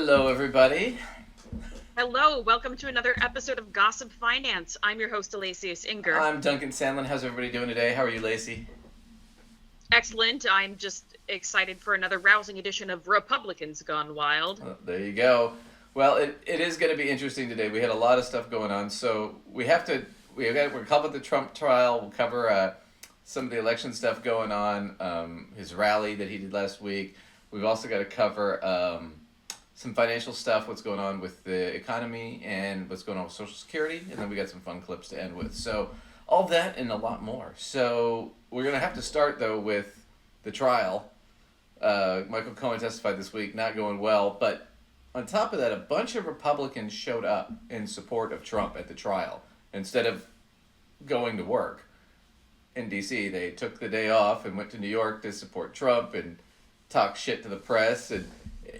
Hello, everybody. Hello, welcome to another episode of Gossip Finance. I'm your host, Alacius Inger. I'm Duncan Sandlin. How's everybody doing today? How are you, Lacey? Excellent. I'm just excited for another rousing edition of Republicans Gone Wild. There you go. Well, it is going to be interesting today. We had a lot of stuff going on, so we'll cover the Trump trial. We'll cover some of the election stuff going on, his rally that he did last week. We've also got to cover some financial stuff, what's going on with the economy and what's going on with Social Security, and then we got some fun clips to end with. So all that and a lot more. So we're going to have to start, though, with the trial. Michael Cohen testified this week, not going well, but on top of that, a bunch of Republicans showed up in support of Trump at the trial. Instead of going to work in D.C., they took the day off and went to New York to support Trump and talk shit to the press, and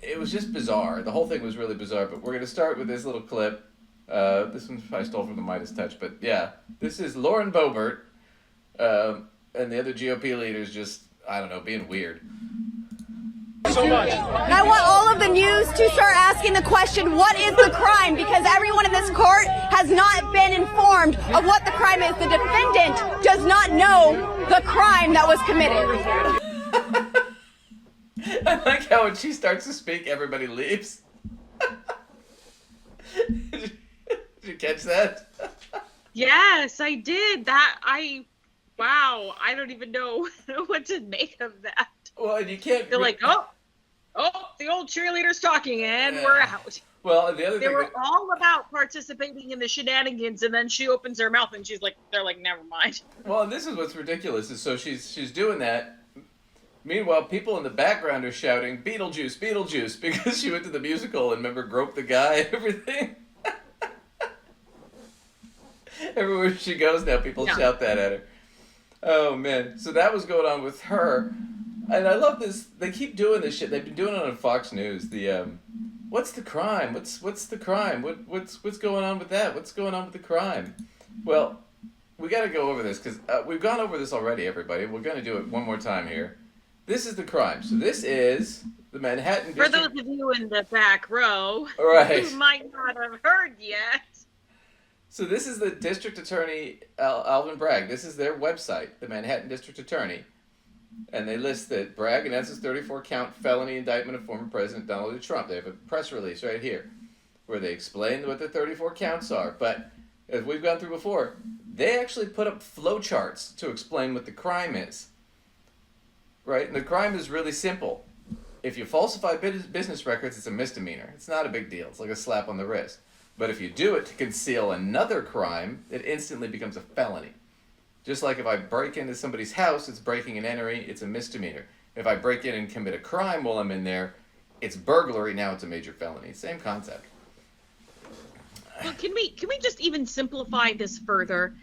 it was just bizarre. The whole thing was really bizarre, but we're going to start with this little clip. This one's I stole from the Midas Touch, but yeah, this is Lauren Boebert and the other GOP leaders just, I don't know, being weird. So much. And I want all of the news to start asking the question, what is the crime? Because everyone in this court has not been informed of what the crime is. The defendant does not know the crime that was committed. I like how when she starts to speak, everybody leaves. Did you catch that? Yes, I did. Wow, I don't even know what to make of that. Well, and you can't... They're like, oh, the old cheerleader's talking and we're out. Well, and the other they thing... were all about participating in the shenanigans, and then she opens her mouth and they're like, never mind. Well, and this is what's ridiculous, is so she's doing that. Meanwhile, people in the background are shouting, Beetlejuice, Beetlejuice, because she went to the musical and remember Grope the Guy and everything. Everywhere she goes now, people shout that at her. Oh, man. So that was going on with her. And I love this. They keep doing this shit. They've been doing it on Fox News. What's the crime? What's the crime? What's going on with that? What's going on with the crime? Well, we got to go over this because we've gone over this already, everybody. We're going to do it one more time here. This is the crime. So this is the Manhattan District. For those of you in the back row, right, who might not have heard yet. So this is the District Attorney, Alvin Bragg. This is their website, the Manhattan District Attorney. And they list that Bragg announces 34-count felony indictment of former President Donald J. Trump. They have a press release right here where they explain what the 34 counts are. But as we've gone through before, they actually put up flowcharts to explain what the crime is. Right? And the crime is really simple. If you falsify business records, it's a misdemeanor. It's not a big deal. It's like a slap on the wrist. But if you do it to conceal another crime, it instantly becomes a felony. Just like if I break into somebody's house, it's breaking and entering, it's a misdemeanor. If I break in and commit a crime while I'm in there, it's burglary, now it's a major felony. Same concept. Well, can we just even simplify this further?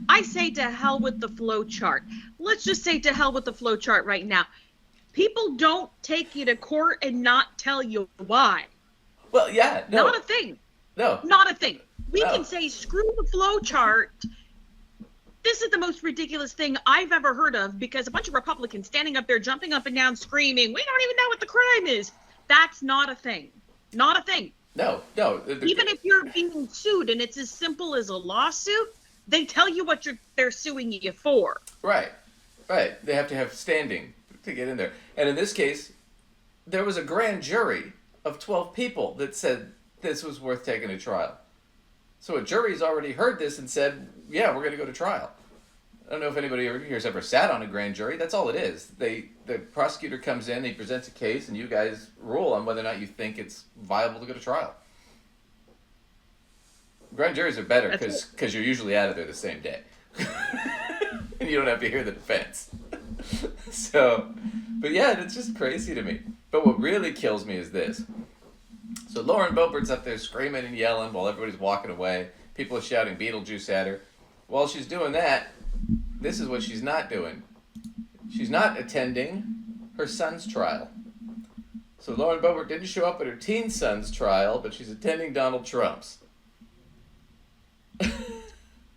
I say to hell with the flow chart. Let's just say to hell with the flow chart right now. People don't take you to court and not tell you why. Well, yeah, no. Not a thing. No. Not a thing. We can say, screw the flow chart. This is the most ridiculous thing I've ever heard of, because a bunch of Republicans standing up there, jumping up and down, screaming, we don't even know what the crime is. That's not a thing. Not a thing. No. Even if you're being sued and it's as simple as a lawsuit, they tell you what they're suing you for. Right. They have to have standing to get in there. And in this case, there was a grand jury of 12 people that said this was worth taking to trial. So a jury's already heard this and said, yeah, we're going to go to trial. I don't know if anybody here has ever sat on a grand jury. That's all it is. The prosecutor comes in, he presents a case, and you guys rule on whether or not you think it's viable to go to trial. Grand juries are better because you're usually out of there the same day. And you don't have to hear the defense. But yeah, it's just crazy to me. But what really kills me is this. So Lauren Boebert's up there screaming and yelling while everybody's walking away. People are shouting Beetlejuice at her. While she's doing that, this is what she's not doing. She's not attending her son's trial. So Lauren Boebert didn't show up at her teen son's trial, but she's attending Donald Trump's.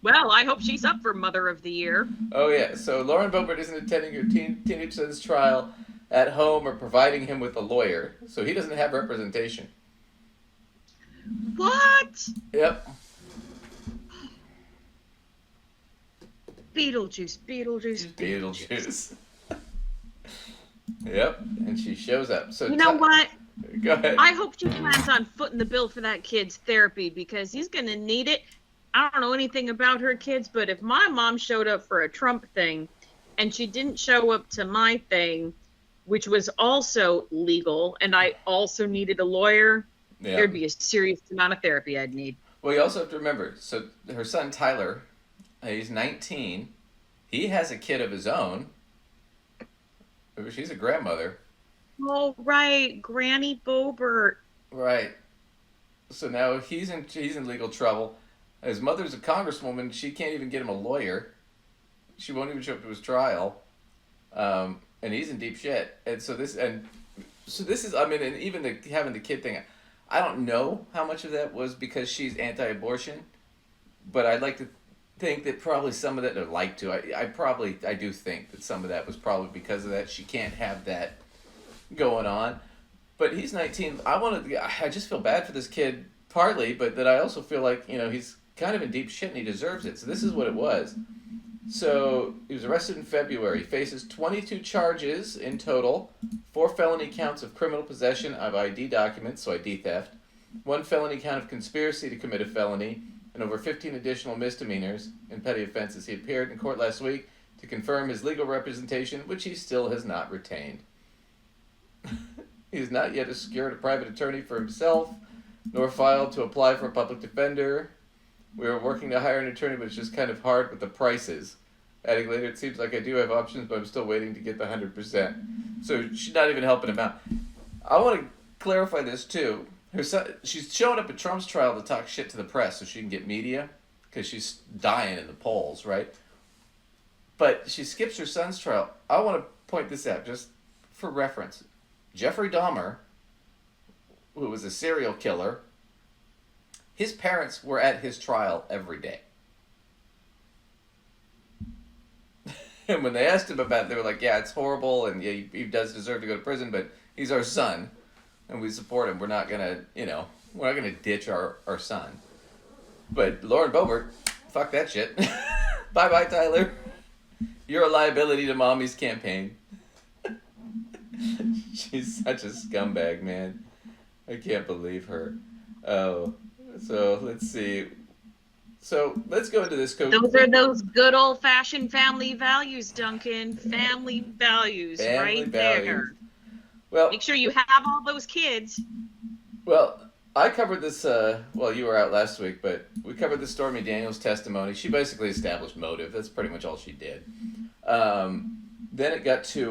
Well, I hope she's up for Mother of the Year. Oh, yeah. So Lauren Boebert isn't attending her teenage son's trial at home or providing him with a lawyer. So he doesn't have representation. What? Yep. Beetlejuice, Beetlejuice, Beetlejuice. Yep, and she shows up. So you know what? Go ahead. I hope she plans on footing the bill for that kid's therapy because he's going to need it. I don't know anything about her kids, but if my mom showed up for a Trump thing and she didn't show up to my thing, which was also legal, and I also needed a lawyer, there'd be a serious amount of therapy I'd need. Well, you also have to remember, so her son Tyler, he's 19. He has a kid of his own. She's a grandmother. Oh, right. Granny Boebert. Right. So now he's in legal trouble. His mother's a congresswoman. She can't even get him a lawyer. She won't even show up to his trial. And he's in deep shit. And so this is, I mean, and even having the kid thing, I don't know how much of that was because she's anti-abortion, but I'd like to think that probably some of that, or like to, I do think that some of that was probably because of that. She can't have that going on. But he's 19. I just feel bad for this kid partly, but that I also feel like, he's kind of in deep shit and he deserves it. So this is what it was. So he was arrested in February. He faces 22 charges in total, 4 felony counts of criminal possession of ID documents, so ID theft, 1 felony count of conspiracy to commit a felony, and over 15 additional misdemeanors and petty offenses. He appeared in court last week to confirm his legal representation, which he still has not retained. He has not yet secured a private attorney for himself, nor filed to apply for a public defender. We are working to hire an attorney, but it's just kind of hard with the prices. Adding later, it seems like I do have options, but I'm still waiting to get the 100%. So she's not even helping him out. I want to clarify this too. Her son, she's showing up at Trump's trial to talk shit to the press so she can get media, because she's dying in the polls, right? But she skips her son's trial. I want to point this out just for reference. Jeffrey Dahmer, who was a serial killer, his parents were at his trial every day. And when they asked him about it, they were like, yeah, it's horrible, and yeah, he does deserve to go to prison, but he's our son, and we support him. We're not going to, we're not going to ditch our son. But Lauren Boebert, fuck that shit. Bye-bye, Tyler. You're a liability to Mommy's campaign. She's such a scumbag, man. I can't believe her. Oh, so let's see. So let's go into this. Those are those good old-fashioned family values, Duncan. Family values, right there. Well, make sure you have all those kids. Well, I covered this. Well, you were out last week, but we covered the Stormy Daniels testimony. She basically established motive. That's pretty much all she did. Then it got to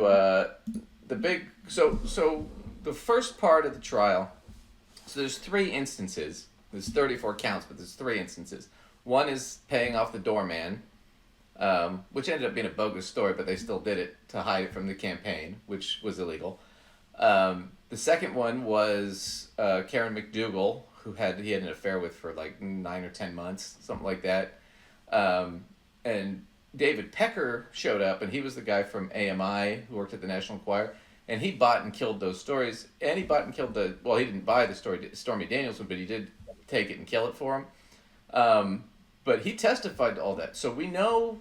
the big. So the first part of the trial. So there's 3 instances. There's 34 counts, but there's 3 instances. One is paying off the doorman, which ended up being a bogus story, but they still did it to hide it from the campaign, which was illegal. The second one was Karen McDougal, who he had an affair with for like 9 or 10 months, something like that. And David Pecker showed up, and he was the guy from AMI who worked at the National Enquirer, and he bought and killed those stories. And he bought and killed he didn't buy the Stormy Daniels one, but he did take it and kill it for him. But he testified to all that. So we know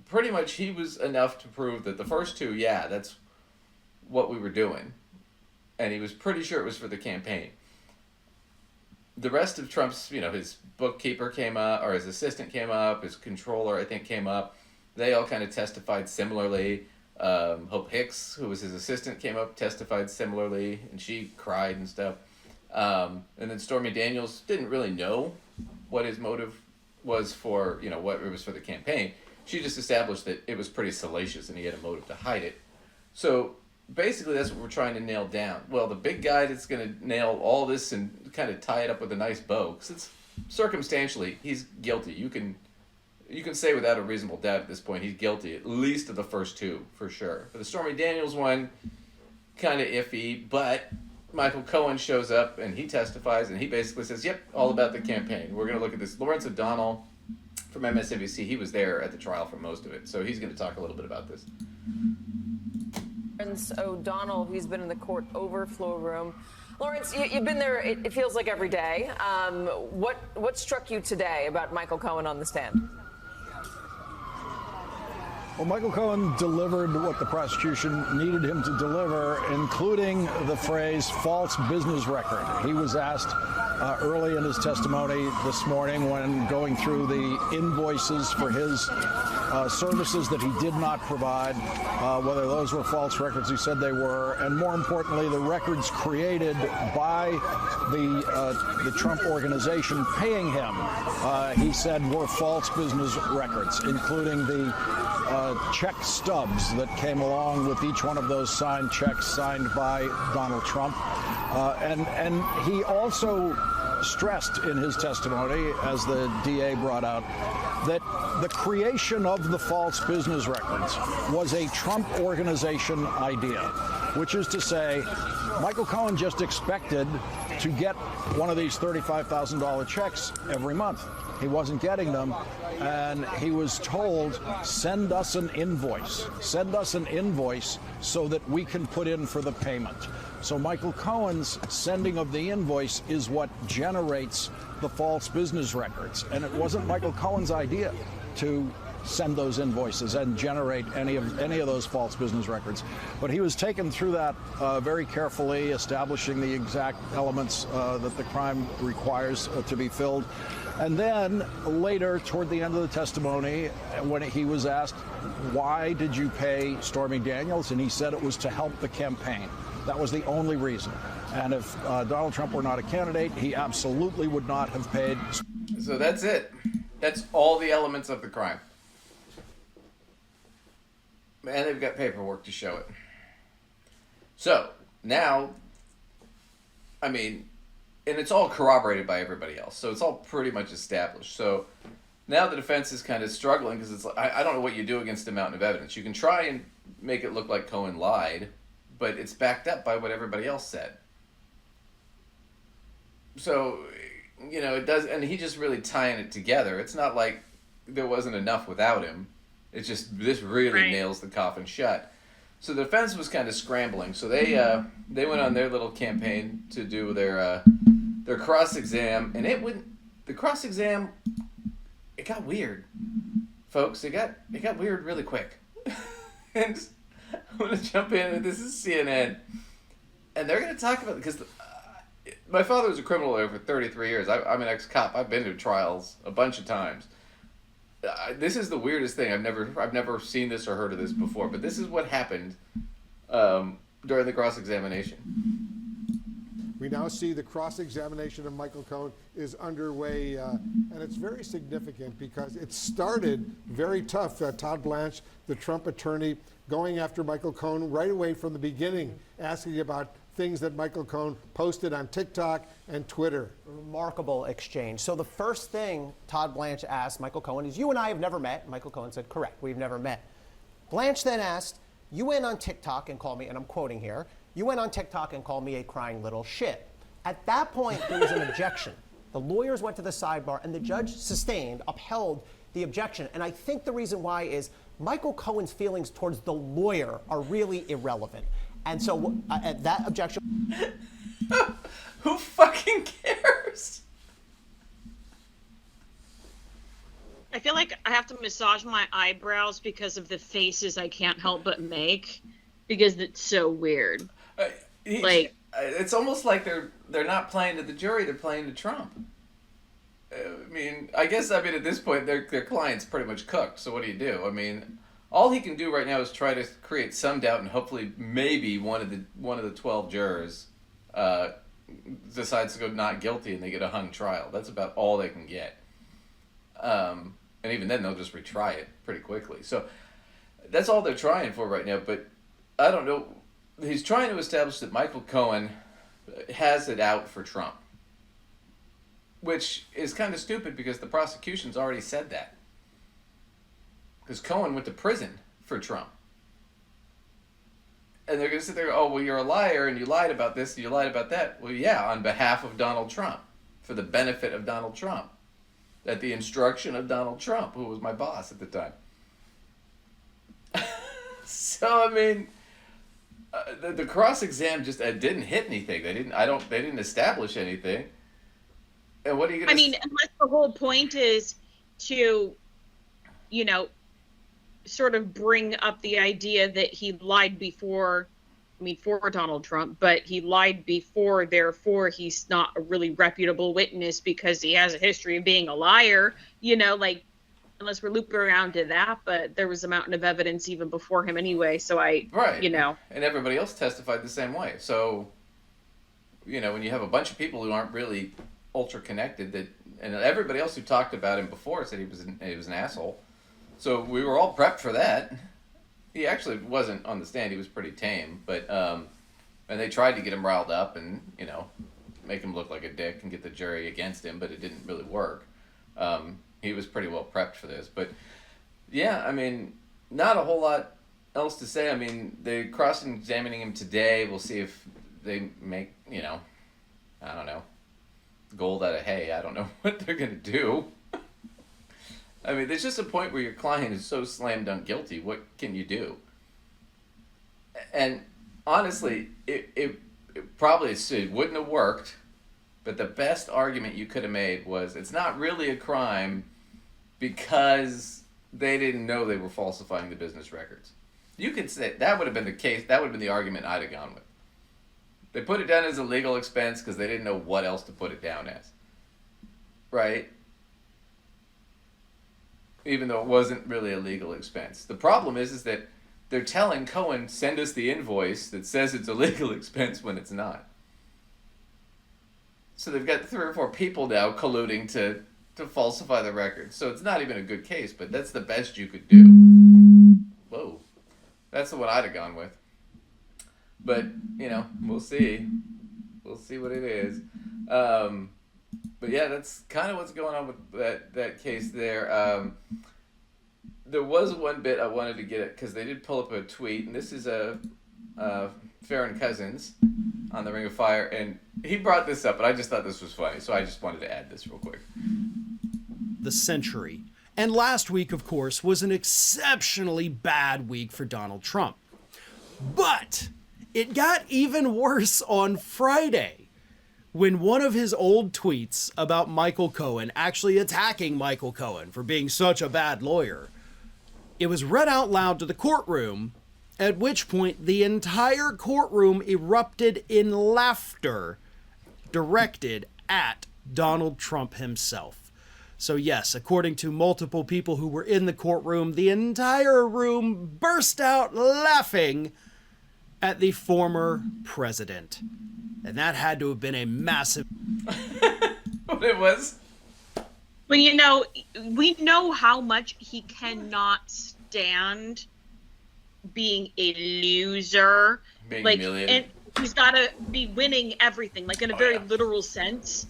pretty much he was enough to prove that the first 2, yeah, that's what we were doing. And he was pretty sure it was for the campaign. The rest of Trump's, his bookkeeper came up, or his assistant came up, his controller, I think, came up. They all kind of testified similarly. Hope Hicks, who was his assistant, came up, testified similarly, and she cried and stuff. And then Stormy Daniels didn't really know what his motive was for, what it was for the campaign. She just established that it was pretty salacious and he had a motive to hide it. So basically that's what we're trying to nail down. Well, the big guy that's going to nail all this and kind of tie it up with a nice bow, because it's circumstantially, he's guilty. You can say without a reasonable doubt at this point he's guilty, at least of the first 2, for sure. For the Stormy Daniels one, kind of iffy, but Michael Cohen shows up and he testifies and he basically says, yep, all about the campaign. We're going to look at this. Lawrence O'Donnell from MSNBC, he was there at the trial for most of it, so he's going to talk a little bit about this. Lawrence O'Donnell, who's been in the court overflow room. Lawrence, you've been there, it feels like every day. What struck you today about Michael Cohen on the stand? Well, Michael Cohen delivered what the prosecution needed him to deliver, including the phrase false business record. He was asked early in his testimony this morning when going through the invoices for his services that he did not provide, whether those were false records. He said they were, and more importantly, the records created by the Trump organization paying him, he said, were false business records, including the check stubs that came along with each one of those signed checks signed by Donald Trump. And he also stressed in his testimony, as the DA brought out, that the creation of the false business records was a Trump organization idea, which is to say, Michael Cohen just expected to get one of these $35,000 checks every month. He wasn't getting them, and he was told, send us an invoice. Send us an invoice so that we can put in for the payment. So Michael Cohen's sending of the invoice is what generates the false business records. And it wasn't Michael Cohen's idea to send those invoices and generate any of those false business records. But he was taken through that very carefully, establishing the exact elements that the crime requires to be filled. And then later, toward the end of the testimony, when he was asked, why did you pay Stormy Daniels? And he said it was to help the campaign. That was the only reason. And if Donald Trump were not a candidate, he absolutely would not have paid. So that's it. That's all the elements of the crime. And they've got paperwork to show it. So now, I mean, and it's all corroborated by everybody else. So it's all pretty much established. So now the defense is kind of struggling because it's like, I don't know what you do against a mountain of evidence. You can try and make it look like Cohen lied, but it's backed up by what everybody else said. So, you know, it does, and he just really tying it together. It's not like there wasn't enough without him. It's just, this really nails the coffin shut. So the defense was kind of scrambling. So they went on their little campaign to do their cross-exam, and the cross-exam, it got weird, folks. It got weird really quick. And I'm going to jump in, this is CNN, and they're going to talk about, because my father was a criminal lawyer for 33 years. I'm an ex-cop. I've been to trials a bunch of times. This is the weirdest thing. I've never seen this or heard of this before, but this is what happened during the cross-examination. We now see the cross-examination of Michael Cohen is underway, and it's very significant because it started very tough. Todd Blanche, the Trump attorney, going after Michael Cohen right away from the beginning, asking about things that Michael Cohen posted on TikTok and Twitter. Remarkable exchange. So the first thing Todd Blanche asked Michael Cohen is, you and I have never met. Michael Cohen said, correct, we've never met. Blanche then asked, you went on TikTok and called me, and I'm quoting here, you went on TikTok and called me a crying little shit. At that point, there was an objection. The lawyers went to the sidebar, and the judge upheld the objection. And I think the reason why is Michael Cohen's feelings towards the lawyer are really irrelevant. And so at that objection... Who fucking cares? I feel like I have to massage my eyebrows because of the faces I can't help but make, because it's so weird. It's almost like they're not playing to the jury, they're playing to Trump. I guess at this point their client's pretty much cooked, so what do you do? I mean, all he can do right now is try to create some doubt, and hopefully maybe one of the 12 jurors decides to go not guilty and they get a hung trial. That's about all they can get. And even then they'll just retry it pretty quickly. So that's all they're trying for right now, but I don't know. He's trying to establish that Michael Cohen has it out for Trump, which is kind of stupid because the prosecution's already said that. Because Cohen went to prison for Trump. And they're going to sit there, oh, well, you're a liar and you lied about this and you lied about that. Well, yeah, on behalf of Donald Trump, for the benefit of Donald Trump, at the instruction of Donald Trump, who was my boss at the time. So, The cross exam just didn't hit anything. They didn't establish anything. And what are you gonna? I mean, unless the whole point is to, you know, sort of bring up the idea that he lied before. I mean, for Donald Trump, but he lied before, therefore he's not a really reputable witness because he has a history of being a liar, you know, like, unless we're looping around to that, but there was a mountain of evidence even before him anyway, so you know. And everybody else testified the same way. So, you know, when you have a bunch of people who aren't really ultra connected, and everybody else who talked about him before said he was an asshole. So we were all prepped for that. He actually wasn't on the stand. He was pretty tame, but and they tried to get him riled up and, you know, make him look like a dick and get the jury against him, but it didn't really work. He was pretty well prepped for this, but yeah, I mean, not a whole lot else to say. I mean, they're cross-examining him today. We'll see if they make, you know, I don't know, gold out of hay. I don't know what they're gonna do. I mean, there's just a point where your client is so slam dunk guilty. What can you do? And honestly, it wouldn't have worked. But the best argument you could have made was it's not really a crime because they didn't know they were falsifying the business records. You could say that would have been the case. That would have been the argument I'd have gone with. They put it down as a legal expense because they didn't know what else to put it down as. Right? Even though it wasn't really a legal expense. The problem is that they're telling Cohen, send us the invoice that says it's a legal expense when it's not. So they've got 3 or 4 people now colluding to falsify the record. So it's not even a good case, but that's the best you could do. Whoa. That's the one I'd have gone with. But, you know, we'll see. We'll see what it is. But yeah, that's kind of what's going on with that case there. There was one bit I wanted to get at because they did pull up a tweet, and this is Farron Cousins on the Ring of Fire, and he brought this up, and I just thought this was funny, so I just wanted to add this real quick. The century. And last week, of course, was an exceptionally bad week for Donald Trump. But it got even worse on Friday, when one of his old tweets about Michael Cohen, actually attacking Michael Cohen for being such a bad lawyer, it was read out loud to the courtroom, at which point the entire courtroom erupted in laughter directed at Donald Trump himself. So yes, according to multiple people who were in the courtroom, the entire room burst out laughing at the former president. And that had to have been a massive... What it was? Well, you know, we know how much he cannot stand being a loser. Being like, humiliated. and he's got to be winning everything, like in a very literal sense.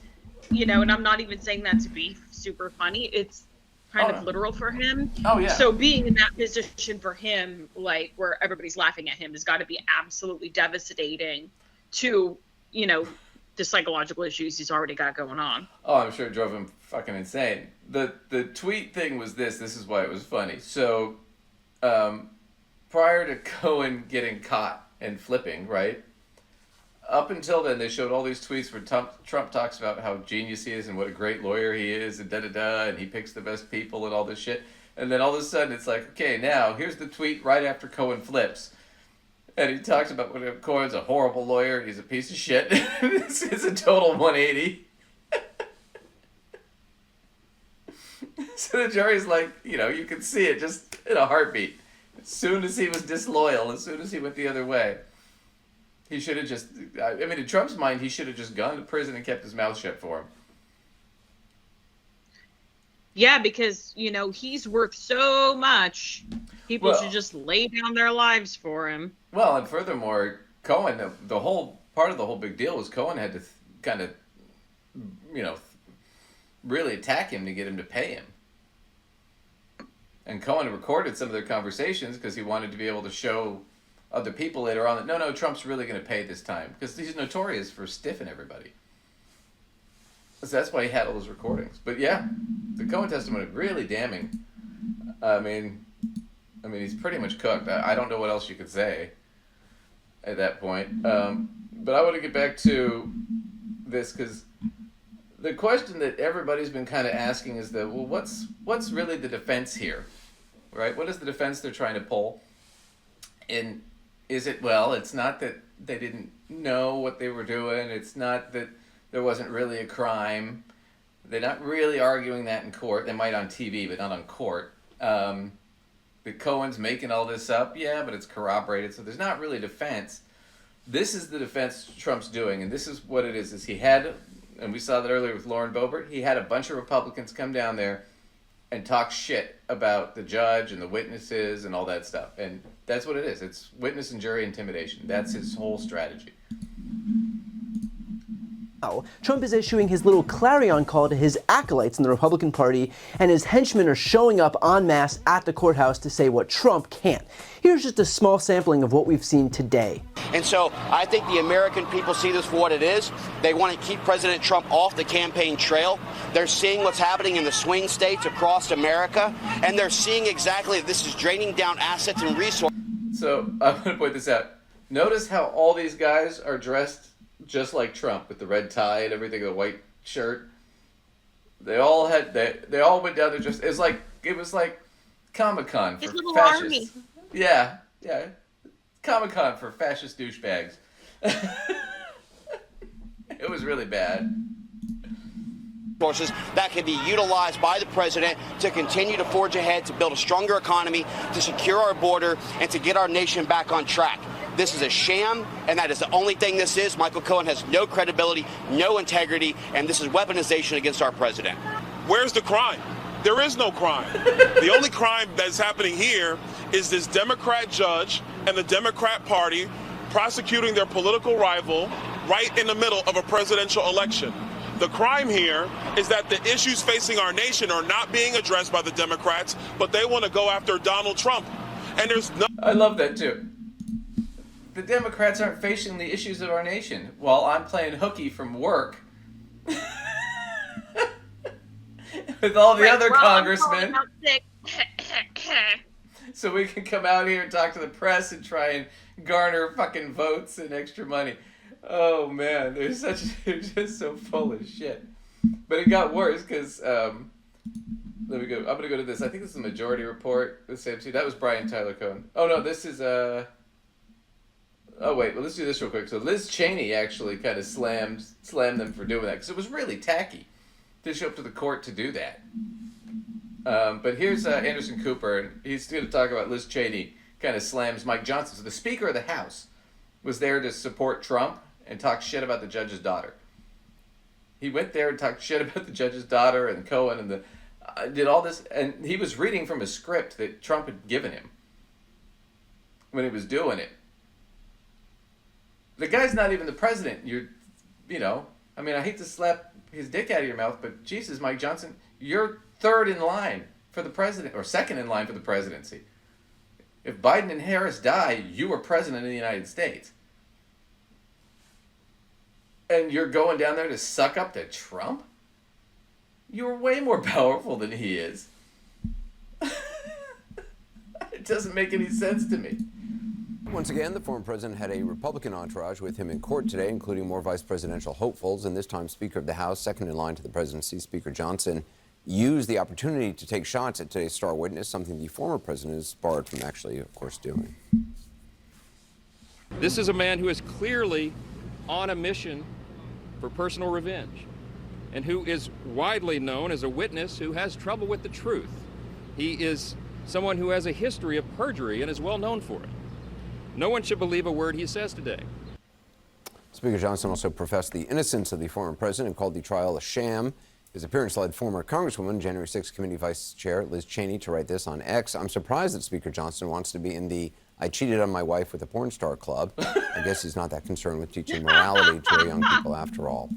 You know, and I'm not even saying that to be super funny. It's kind of literal for him. Oh, yeah. So being in that position for him, like where everybody's laughing at him, has got to be absolutely devastating to, you know, the psychological issues he's already got going on. Oh, I'm sure it drove him fucking insane. The tweet thing was this is why it was funny. So, prior to Cohen getting caught and flipping, right? Up until then, they showed all these tweets where Trump talks about how genius he is and what a great lawyer he is and da-da-da, and he picks the best people and all this shit. And then all of a sudden, it's like, okay, now, here's the tweet right after Cohen flips. And he talks about what Cohen's a horrible lawyer and he's a piece of shit. This is a total 180. So the jury's like, you know, you can see it just in a heartbeat. As soon as he was disloyal, as soon as he went the other way, he should have just, I mean, in Trump's mind, he should have just gone to prison and kept his mouth shut for him. Yeah, because, you know, he's worth so much. People should just lay down their lives for him. Well, and furthermore, Cohen, the whole part of the whole big deal was Cohen had to kind of, you know, really attack him to get him to pay him. And Cohen recorded some of their conversations because he wanted to be able to show other people later on that, no, Trump's really going to pay this time. Because he's notorious for stiffing everybody. So that's why he had all those recordings. But yeah, the Cohen testimony really damning. I mean, he's pretty much cooked. I don't know what else you could say. at that point. But I want to get back to this because the question that everybody's been kind of asking is that, well, what's really the defense here, right? What is the defense they're trying to pull? And is it, well, it's not that they didn't know what they were doing. It's not that there wasn't really a crime. They're not really arguing that in court. They might on TV, but not on court. The Cohen's making all this up. Yeah, but it's corroborated. So there's not really defense. This is the defense Trump's doing. And this is what it is he had, and we saw that earlier with Lauren Boebert, he had a bunch of Republicans come down there and talk shit about the judge and the witnesses and all that stuff. And that's what it is. It's witness and jury intimidation. That's his whole strategy. Trump is issuing his little clarion call to his acolytes in the Republican Party, and his henchmen are showing up en masse at the courthouse to say what Trump can't. Here's just a small sampling of what we've seen today. And so I think the American people see this for what it is. They want to keep President Trump off the campaign trail. They're seeing what's happening in the swing states across America, and they're seeing exactly that this is draining down assets and resources. So I'm going to point this out. Notice how all these guys are dressed just like Trump with the red tie and everything, the white shirt. They all went down there just it was like Comic-Con for His little fascists. army. Yeah. Comic-Con for fascist douchebags. It was really bad. Resources that can be utilized by the president to continue to forge ahead, to build a stronger economy, to secure our border, and to get our nation back on track. This is a sham, and that is the only thing this is. Michael Cohen has no credibility, no integrity, and this is weaponization against our president. Where's the crime? There is no crime. The only crime that's happening here is this Democrat judge and the Democrat Party prosecuting their political rival right in the middle of a presidential election. The crime here is that the issues facing our nation are not being addressed by the Democrats, but they want to go after Donald Trump. And there's no... I love that too. The Democrats aren't facing the issues of our nation while I'm playing hooky from work with all the other congressmen. So we can come out here and talk to the press and try and garner fucking votes and extra money. Oh man, they're just so full of shit. But it got worse because let me go. I'm gonna go to this. I think this is the Majority Report. That was Brian Tyler Cohen. Oh no, this is Oh wait, well let's do this real quick. So Liz Cheney actually kind of slammed them for doing that because it was really tacky to show up to the court to do that. But here's Anderson Cooper, and he's going to talk about Liz Cheney kind of slams Mike Johnson. So the Speaker of the House was there to support Trump and talk shit about the judge's daughter. He went there and talked shit about the judge's daughter and Cohen and did all this, and he was reading from a script that Trump had given him when he was doing it. The guy's not even the president. I hate to slap his dick out of your mouth, but Jesus, Mike Johnson, you're third in line for the president, or second in line for the presidency. If Biden and Harris die, you are president of the United States. And you're going down there to suck up to Trump? You're way more powerful than he is. It doesn't make any sense to me. Once again, the former president had a Republican entourage with him in court today, including more vice presidential hopefuls, and this time Speaker of the House, second in line to the presidency, Speaker Johnson, used the opportunity to take shots at today's star witness, something the former president is barred from actually, of course, doing. This is a man who is clearly on a mission for personal revenge and who is widely known as a witness who has trouble with the truth. He is someone who has a history of perjury and is well known for it. No one should believe a word he says today. Speaker Johnson also professed the innocence of the former president and called the trial a sham. His appearance led former Congresswoman, January 6th Committee Vice Chair Liz Cheney to write this on X. I'm surprised that Speaker Johnson wants to be in the I cheated on my wife with a porn star club. I guess he's not that concerned with teaching morality to our young people after all.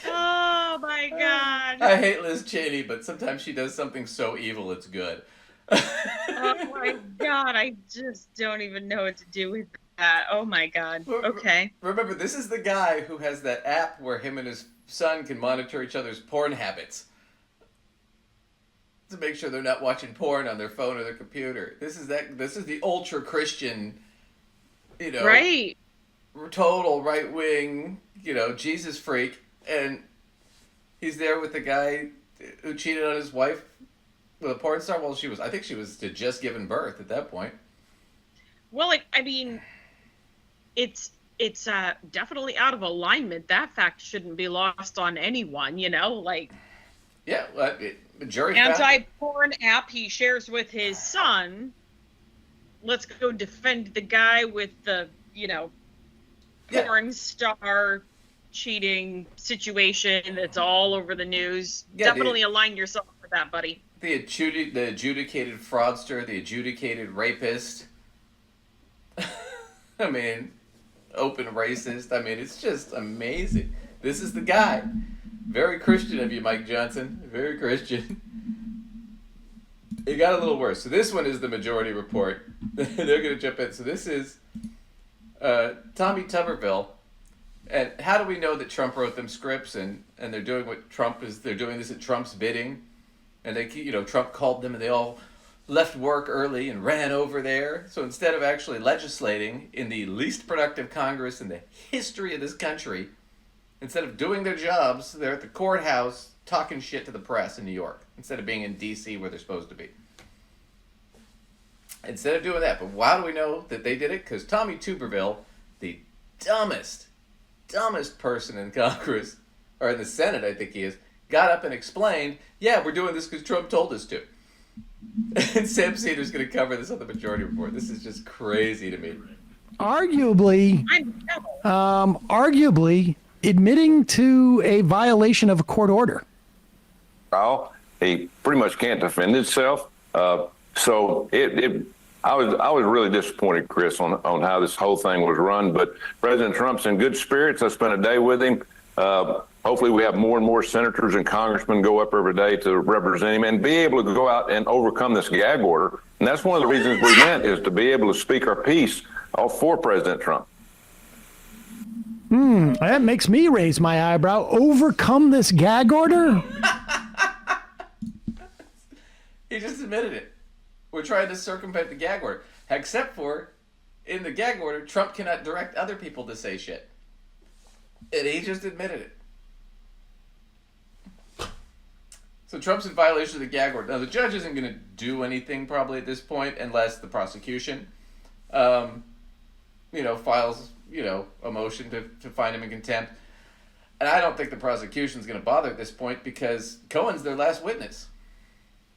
Oh my God. I hate Liz Cheney, but sometimes she does something so evil it's good. Oh my God, I just don't even know what to do with that. Oh my God. Okay. Remember, this is the guy who has that app where him and his son can monitor each other's porn habits to make sure they're not watching porn on their phone or their computer. This is the ultra Christian you know, Right. total right wing, you know, Jesus freak, and he's there with the guy who cheated on his wife with a porn star. Well, I think she was just given birth at that point. Well, I mean, it's definitely out of alignment. That fact shouldn't be lost on anyone, you know, like. Yeah, the jury. Anti-porn app he shares with his son. Let's go defend the guy with the, you know, porn star cheating situation that's all over the news. Yeah, Definitely align yourself with that, buddy. The adjudicated fraudster, the adjudicated rapist. I mean, open racist. I mean, it's just amazing. This is the guy. Very Christian of you, Mike Johnson. Very Christian. It got a little worse. So this one is the majority report. They're going to jump in. So this is Tommy Tuberville. And how do we know that Trump wrote them scripts and they're doing what Trump is? They're doing this at Trump's bidding. And they, you know, Trump called them and they all left work early and ran over there. So instead of actually legislating in the least productive Congress in the history of this country, instead of doing their jobs, they're at the courthouse talking shit to the press in New York instead of being in D.C. where they're supposed to be. Instead of doing that, but why do we know that they did it? Because Tommy Tuberville, the dumbest person in Congress, or in the Senate, I think he is, got up and explained, yeah, we're doing this because Trump told us to. And Sam Seder's going to cover this on the majority report. This is just crazy to me. Arguably, admitting to a violation of a court order. Well, he pretty much can't defend himself. So I was really disappointed, Chris, on how this whole thing was run. But President Trump's in good spirits. I spent a day with him. Hopefully we have more and more senators and congressmen go up every day to represent him and be able to go out and overcome this gag order. And that's one of the reasons we went, is to be able to speak our piece for President Trump. That makes me raise my eyebrow. Overcome this gag order? He just admitted it. We're trying to circumvent the gag order. Except for, in the gag order, Trump cannot direct other people to say shit. And he just admitted it. So Trump's in violation of the gag order. Now, the judge isn't going to do anything probably at this point unless the prosecution, files, a motion to find him in contempt. And I don't think the prosecution's going to bother at this point because Cohen's their last witness.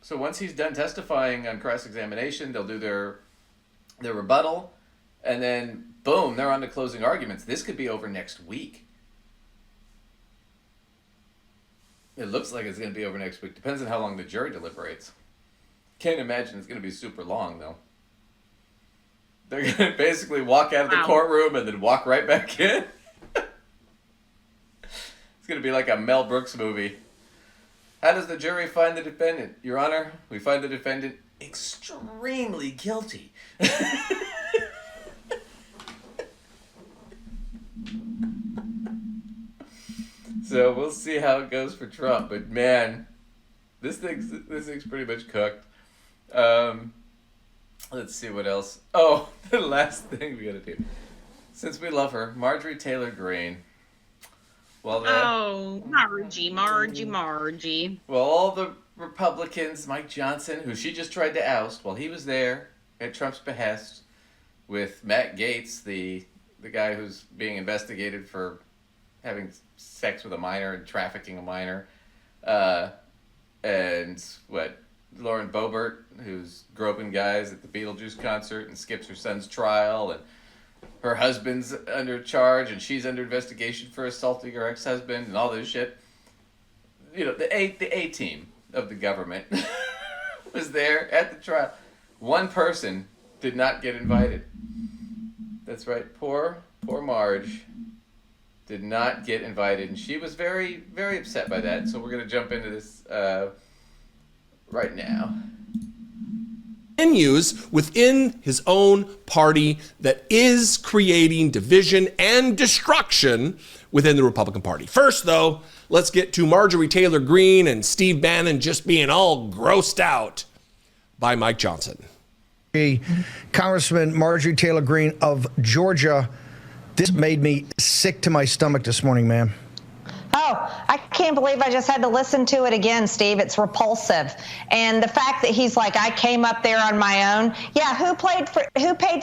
So once he's done testifying on cross-examination, they'll do their rebuttal, and then, boom, they're on to closing arguments. This could be over next week. It looks like it's going to be over next week. Depends on how long the jury deliberates. Can't imagine it's going to be super long, though. They're going to basically walk out of the courtroom and then walk right back in. It's going to be like a Mel Brooks movie. How does the jury find the defendant? Your Honor, we find the defendant extremely guilty. So we'll see how it goes for Trump. But man, this thing's pretty much cooked. Let's see what else. Oh, the last thing we gotta do. Since we love her, Marjorie Taylor Greene. Well, Margie. Well, all the Republicans, Mike Johnson, who she just tried to oust while he was there at Trump's behest, with Matt Gaetz, the guy who's being investigated for having sex with a minor and trafficking a minor, and Lauren Boebert, who's groping guys at the Beetlejuice concert and skips her son's trial, and her husband's under charge and she's under investigation for assaulting her ex-husband and all this shit. The A team of the government was there at the trial. One person did not get invited. That's right. Poor Marge did not get invited, and she was very, very upset by that. So we're going to jump into this right now. Continues within his own party that is creating division and destruction within the Republican Party. First, though, let's get to Marjorie Taylor Greene and Steve Bannon just being all grossed out by Mike Johnson. Congressman Marjorie Taylor Greene of Georgia. This made me sick to my stomach this morning, ma'am. Oh, I can't believe I just had to listen to it again, Steve. It's repulsive. And the fact that he's like, I came up there on my own. Yeah, who paid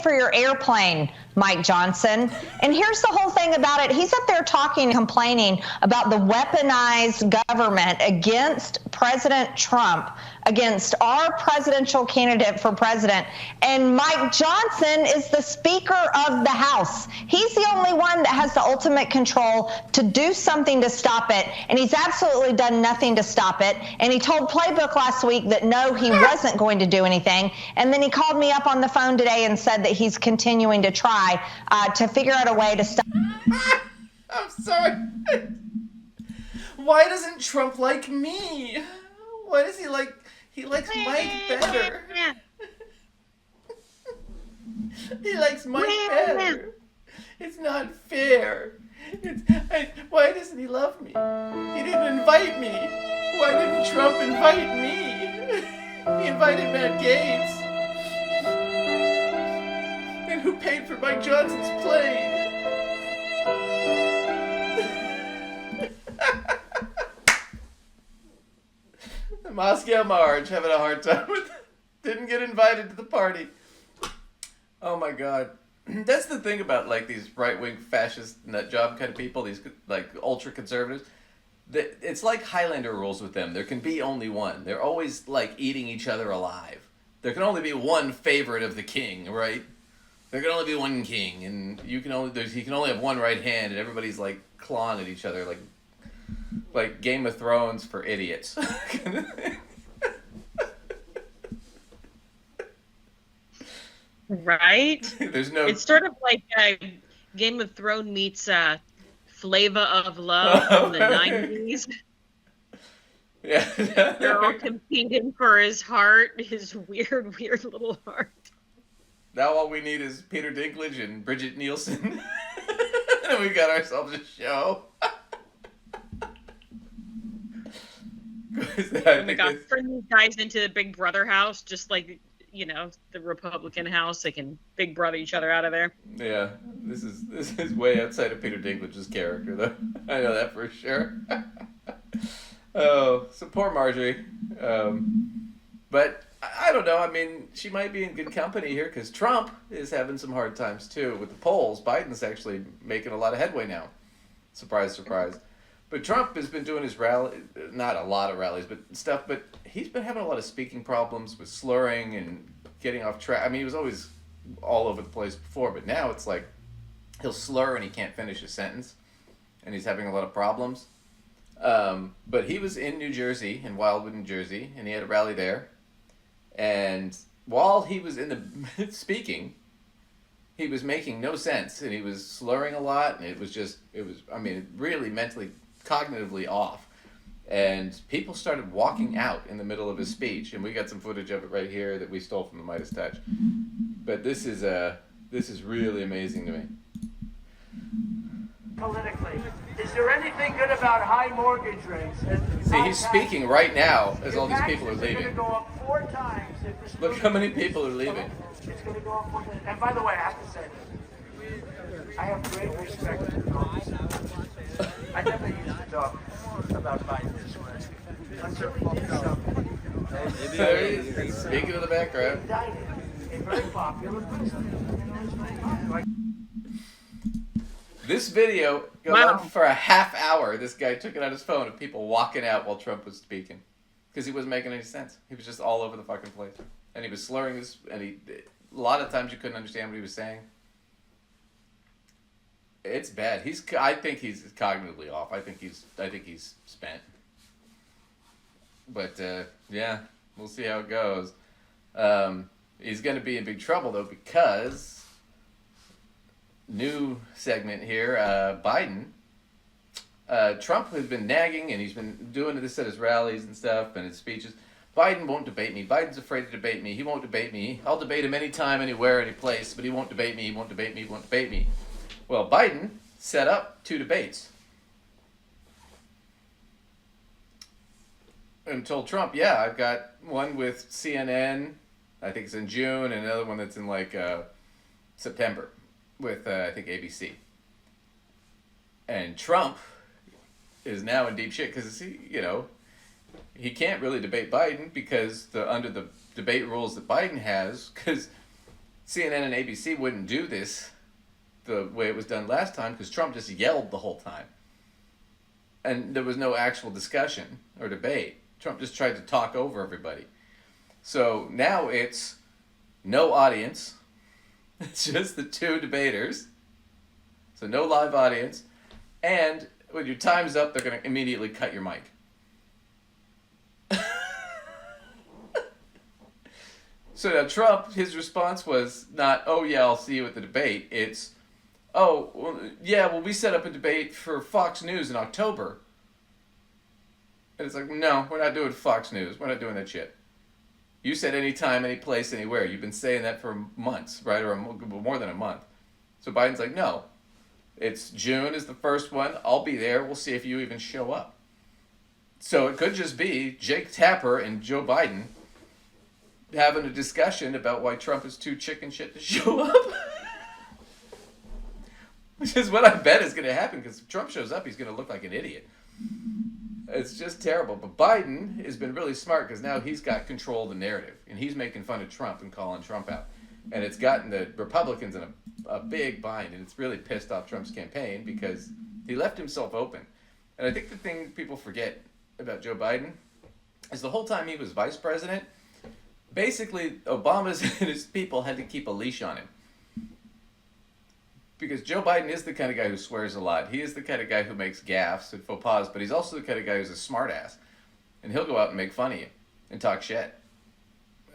for your airplane, Mike Johnson? And here's the whole thing about it. He's up there talking, complaining about the weaponized government against President Trump, against our presidential candidate for president. And Mike Johnson is the Speaker of the House. He's the only one that has the ultimate control to do something to stop it. And he's absolutely done nothing to stop it. And he told Playbook last week that no, he wasn't going to do anything. And then he called me up on the phone today and said that he's continuing to try to figure out a way to stop. I'm sorry. Why doesn't Trump like me? Why does he like... He likes Mike better. He likes Mike better. It's not fair. Why doesn't he love me? He didn't invite me. Why didn't Trump invite me? He invited Matt Gaetz. And who paid for Mike Johnson's plane? The Moscow Marge having a hard time with it. Didn't get invited to the party. Oh my God. That's the thing about like these right-wing fascist nutjob kind of people, these like ultra-conservatives. It's like Highlander rules with them. There can be only one. They're always like eating each other alive. There can only be one favorite of the king, right? There can only be one king, and he can only have one right hand, and everybody's like clawing at each other like Game of Thrones for idiots. Right? There's no. It's sort of like Game of Thrones meets Flavor of Love in the 90s. Yeah. They're all competing for his heart, his weird little heart. Now all we need is Peter Dinklage and Bridget Nielsen. And we got ourselves a show. Oh my God, turn these guys into the Big Brother house, just like, the Republican house. They can Big Brother each other out of there. Yeah, this is way outside of Peter Dinklage's character, though. I know that for sure. Oh, so poor Marjorie. But I don't know. I mean, she might be in good company here because Trump is having some hard times too with the polls. Biden's actually making a lot of headway now. Surprise, surprise. But Trump has been doing his rally, not a lot of rallies, but stuff. But he's been having a lot of speaking problems with slurring and getting off track. I mean, he was always all over the place before, but now it's like he'll slur and he can't finish a sentence, and he's having a lot of problems. But he was in New Jersey, in Wildwood, New Jersey, and he had a rally there. And while he was in the speaking, he was making no sense, and he was slurring a lot, and it was really mentally, cognitively off. And people started walking out in the middle of his speech, and we got some footage of it right here that we stole from the Midas Touch. But this is really amazing to me. Politically, is there anything good about high mortgage rates? See, he's speaking right now as all these people are Taxes are going to leaving. go up 4 times if this. Look how many people are leaving. It's going to go up 4 times. And by the way, I have to say this. I have great respect for the congressman. I never used to talk about Biden this way. Until he did something. Speaking of the background. A very popular person. This video goes on for a half hour. This guy took it on his phone of people walking out while Trump was speaking. Because he wasn't making any sense. He was just all over the fucking place. And he was slurring his... And a lot of times you couldn't understand what he was saying. It's bad. I think he's cognitively off. I think he's spent. But, yeah. We'll see how it goes. He's going to be in big trouble, though, because... New segment here, Biden. Trump has been nagging, and he's been doing this at his rallies and stuff, and his speeches. Biden won't debate me. Biden's afraid to debate me. He won't debate me. I'll debate him anytime, anywhere, any place, but he won't debate me. He won't debate me. He won't debate me. Well, Biden set up 2 debates. And told Trump, yeah, I've got one with CNN, I think it's in June, and another one that's in like September with I think ABC. And Trump is now in deep shit because he can't really debate Biden because under the debate rules that Biden has, because CNN and ABC wouldn't do this the way it was done last time because Trump just yelled the whole time. And there was no actual discussion or debate. Trump just tried to talk over everybody. So now it's no audience. It's just the two debaters. So no live audience. And when your time's up, they're going to immediately cut your mic. So now Trump, his response was not, oh yeah, I'll see you at the debate. It's, oh, well, yeah, well, we set up a debate for Fox News in October. And it's like, no, we're not doing Fox News. We're not doing that shit. You said anytime, any place, anywhere. You've been saying that for months, right? Or more than a month. So Biden's like, no. It's June is the first one. I'll be there. We'll see if you even show up. So it could just be Jake Tapper and Joe Biden having a discussion about why Trump is too chicken shit to show up. Which is what I bet is going to happen, because if Trump shows up, he's going to look like an idiot. It's just terrible. But Biden has been really smart because now he's got control of the narrative. And he's making fun of Trump and calling Trump out. And it's gotten the Republicans in a big bind. And it's really pissed off Trump's campaign because he left himself open. And I think the thing people forget about Joe Biden is the whole time he was vice president, basically Obama's and his people had to keep a leash on him. Because Joe Biden is the kind of guy who swears a lot. He is the kind of guy who makes gaffes and faux pas, but he's also the kind of guy who's a smartass. And he'll go out and make fun of you and talk shit.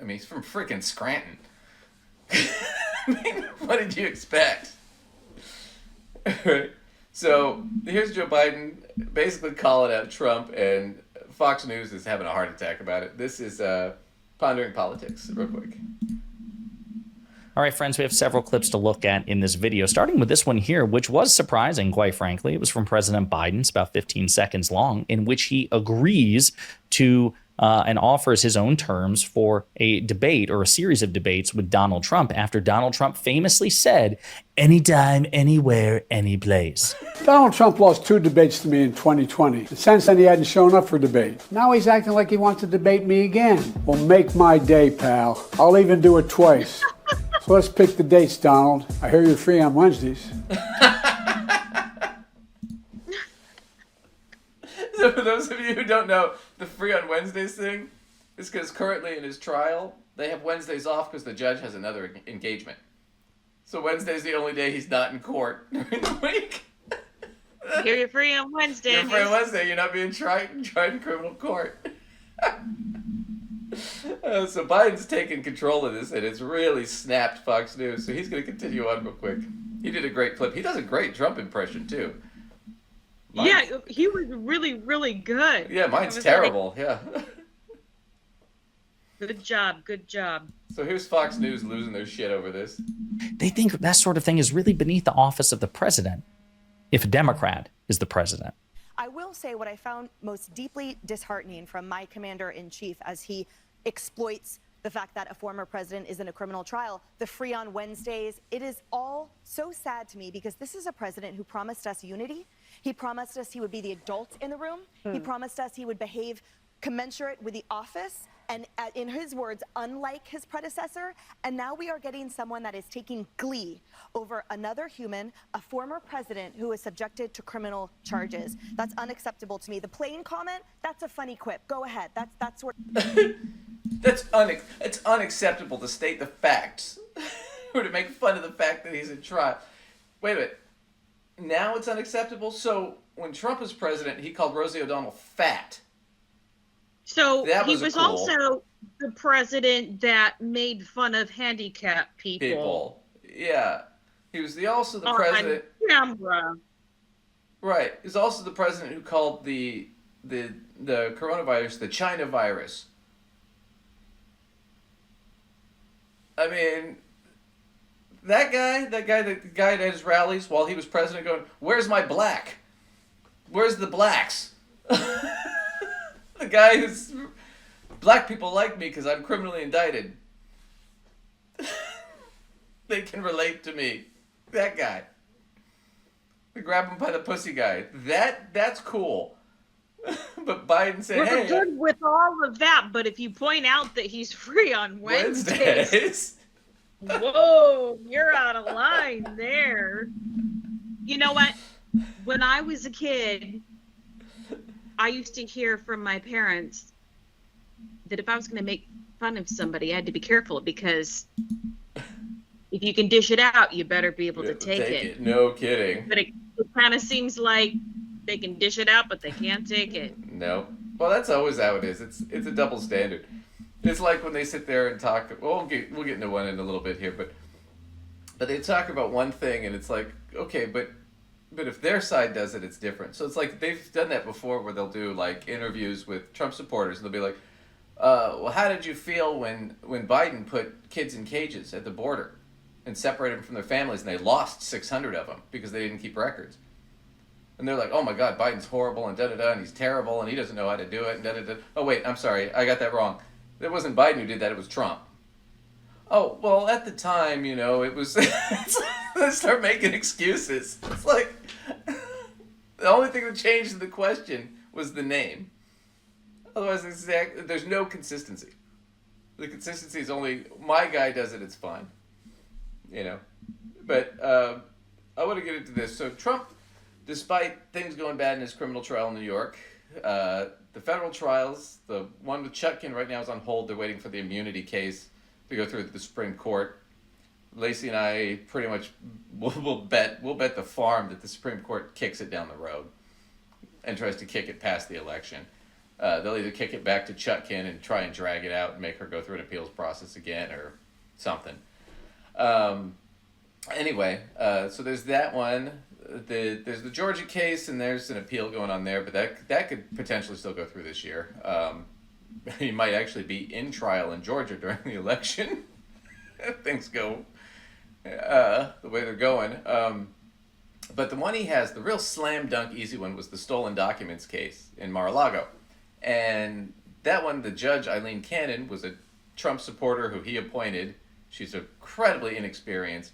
I mean, he's from freaking Scranton. I mean, what did you expect? Right. So here's Joe Biden basically calling out Trump, and Fox News is having a heart attack about it. This is Pondering Politics, real quick. All right, friends, we have several clips to look at in this video, starting with this one here, which was surprising, quite frankly. It was from President Biden. It's about 15 seconds long, in which he agrees to and offers his own terms for a debate or a series of debates with Donald Trump after Donald Trump famously said, anytime, anywhere, any place. Donald Trump lost 2 debates to me in 2020. Since then, he hadn't shown up for debate. Now he's acting like he wants to debate me again. Well, make my day, pal. I'll even do it twice. So let's pick the dates, Donald. I hear you're free on Wednesdays. So for those of you who don't know, the free on Wednesdays thing is because currently in his trial, they have Wednesdays off because the judge has another engagement. So Wednesday's the only day he's not in court during the week. Here you're free on Wednesday. You're free on Wednesday. You're not being tried in criminal court. So Biden's taken control of this, and it's really snapped Fox News. So he's going to continue on real quick. He did a great clip. He does a great Trump impression, too. Yeah, he was really, really good. Yeah, mine's terrible. Yeah. Good job. Good job. So here's Fox News losing their shit over this. They think that sort of thing is really beneath the office of the president, if a Democrat is the president. I will say what I found most deeply disheartening from my commander-in-chief as he exploits the fact that a former president is in a criminal trial, the free on Wednesdays. It is all so sad to me because this is a president who promised us unity. He promised us he would be the adult in the room. He promised us he would behave commensurate with the office and, in his words, unlike his predecessor. And now we are getting someone that is taking glee over another human, a former president who is subjected to criminal charges. That's unacceptable to me. The plain comment, that's a funny quip. Go ahead. That's what... It's unacceptable to state the facts or to make fun of the fact that he's in trial. Wait a minute. Now it's unacceptable? So when Trump was president, he called Rosie O'Donnell fat. So he was also the president that made fun of handicapped people. Yeah. He was also the president. Camera. Right. He was also the president who called the coronavirus the China virus. I mean, the guy at his rallies while he was president going, where's my black? Where's the blacks? The guy who's, black people like me because I'm criminally indicted. they can relate to me. That guy. The grab him by the pussy guy. That's cool. But Biden said, We're hey. good with all of that, but if you point out that he's free on Wednesdays. Whoa, you're out of line there. You know what? When I was a kid, I used to hear from my parents that if I was going to make fun of somebody, I had to be careful because if you can dish it out, you better be able to take it. No kidding. But it kind of seems like they can dish it out, but they can't take it. No. Well, that's always how it is. It's a double standard. It's like when they sit there and talk. Well, we'll get into one in a little bit here, but they talk about one thing, and it's like, okay, but if their side does it, it's different. So it's like they've done that before, where they'll do like interviews with Trump supporters, and they'll be like, well, how did you feel when Biden put kids in cages at the border and separated them from their families, and they lost 600 of them because they didn't keep records? And they're like, oh my God, Biden's horrible, and da-da-da, and he's terrible, and he doesn't know how to do it, and da-da-da. Oh wait, I'm sorry, I got that wrong. It wasn't Biden who did that, it was Trump. Oh, well, at the time, it was... They start making excuses. It's like, the only thing that changed in the question was the name. Otherwise, there's no consistency. The consistency is only, my guy does it, it's fine. But I want to get into this. So Trump, despite things going bad in his criminal trial in New York, the federal trials, the one with Chutkin right now is on hold. They're waiting for the immunity case to go through the Supreme Court. Lacey and I pretty much we'll bet the farm that the Supreme Court kicks it down the road and tries to kick it past the election. They'll either kick it back to Chutkin and try and drag it out and make her go through an appeals process again or something. Anyway, so there's that one. There's the Georgia case, and there's an appeal going on there, but that could potentially still go through this year. He might actually be in trial in Georgia during the election. Things go the way they're going. But the one he has, the real slam dunk easy one, was the stolen documents case in Mar-a-Lago. And that one, the judge, Ilhan Cannon, was a Trump supporter who he appointed. She's incredibly inexperienced.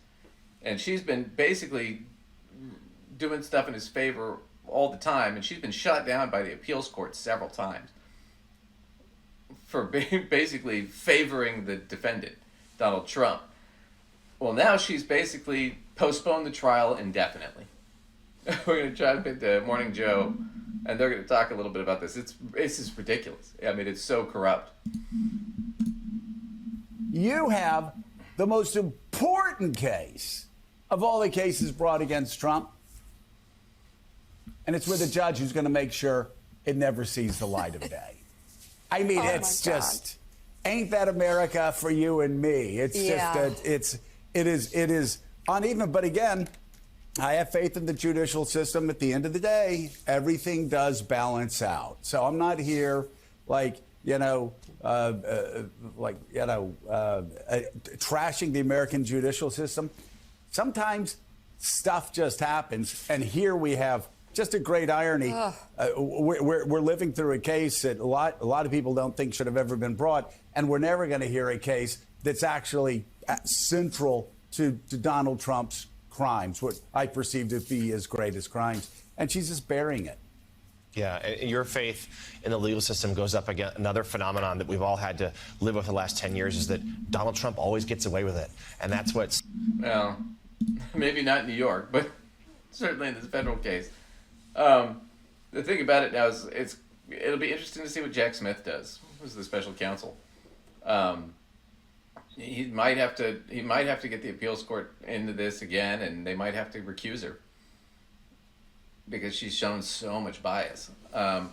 And she's been basically doing stuff in his favor all the time. And she's been shut down by the appeals court several times for basically favoring the defendant, Donald Trump. Well, now she's basically postponed the trial indefinitely. We're going to jump into Morning Joe, and they're going to talk a little bit about this. This is ridiculous. I mean, it's so corrupt. You have the most important case of all the cases brought against Trump, and it's with a judge who's going to make sure it never sees the light of day. I mean, it's just, ain't that America for you and me? It's just, it is uneven. But again, I have faith in the judicial system. At the end of the day, everything does balance out. So I'm not here trashing the American judicial system. Sometimes stuff just happens, and here we have just a great irony. We're living through a case that a lot of people don't think should have ever been brought, and we're never going to hear a case that's actually central to Donald Trump's crimes, what I perceive to be his greatest crimes, and she's just burying it. Yeah, and your faith in the legal system goes up again. Another phenomenon that we've all had to live with the last 10 years is that Donald Trump always gets away with it, and that's what's... Well, maybe not in New York, but certainly in this federal case. The thing about it now is it'll be interesting to see what Jack Smith does, who's the special counsel. He might have to get the appeals court into this again, and they might have to recuse her because she's shown so much bias. And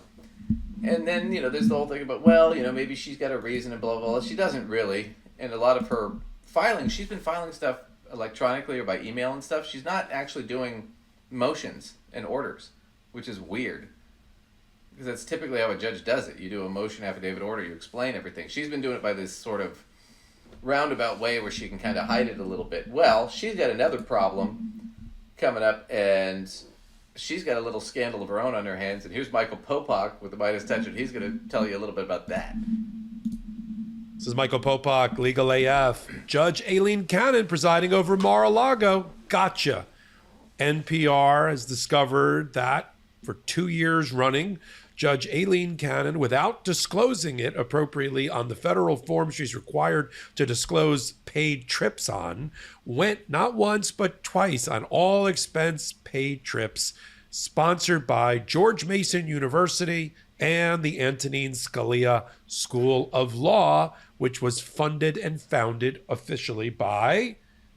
then there's the whole thing about maybe she's got a reason and blah blah blah. She doesn't really, and a lot of her filing, she's been filing stuff electronically or by email and stuff. She's not actually doing motions and orders, which is weird, because that's typically how a judge does it. You do a motion, affidavit, order, you explain everything. She's been doing it by this sort of roundabout way where she can kind of hide it a little bit. Well, she's got another problem coming up, and she's got a little scandal of her own on her hands, and here's Michael Popak with the Midas Touch, and he's going to tell you a little bit about that. So This is Michael Popak, Legal AF. Judge Ilhan Cannon presiding over Mar-a-Lago. Gotcha. NPR has discovered that for 2 years running, Judge Ilhan Cannon, without disclosing it appropriately on the federal form she's required to disclose paid trips on, went not once but twice on all expense paid trips sponsored by George Mason University and the Antonin Scalia School of Law, which was funded and founded officially by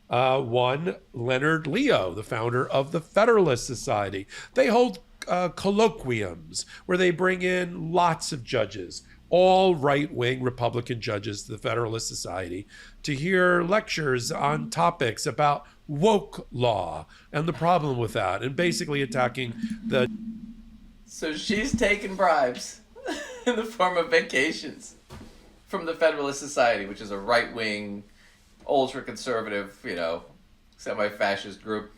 one Leonard Leo, the founder of the Federalist Society. They hold colloquiums where they bring in lots of judges, all right-wing Republican judges to the Federalist Society, to hear lectures on topics about woke law and the problem with that, and basically attacking the... So she's taking bribes in the form of vacations from the Federalist Society, which is a right-wing, ultra-conservative, semi-fascist group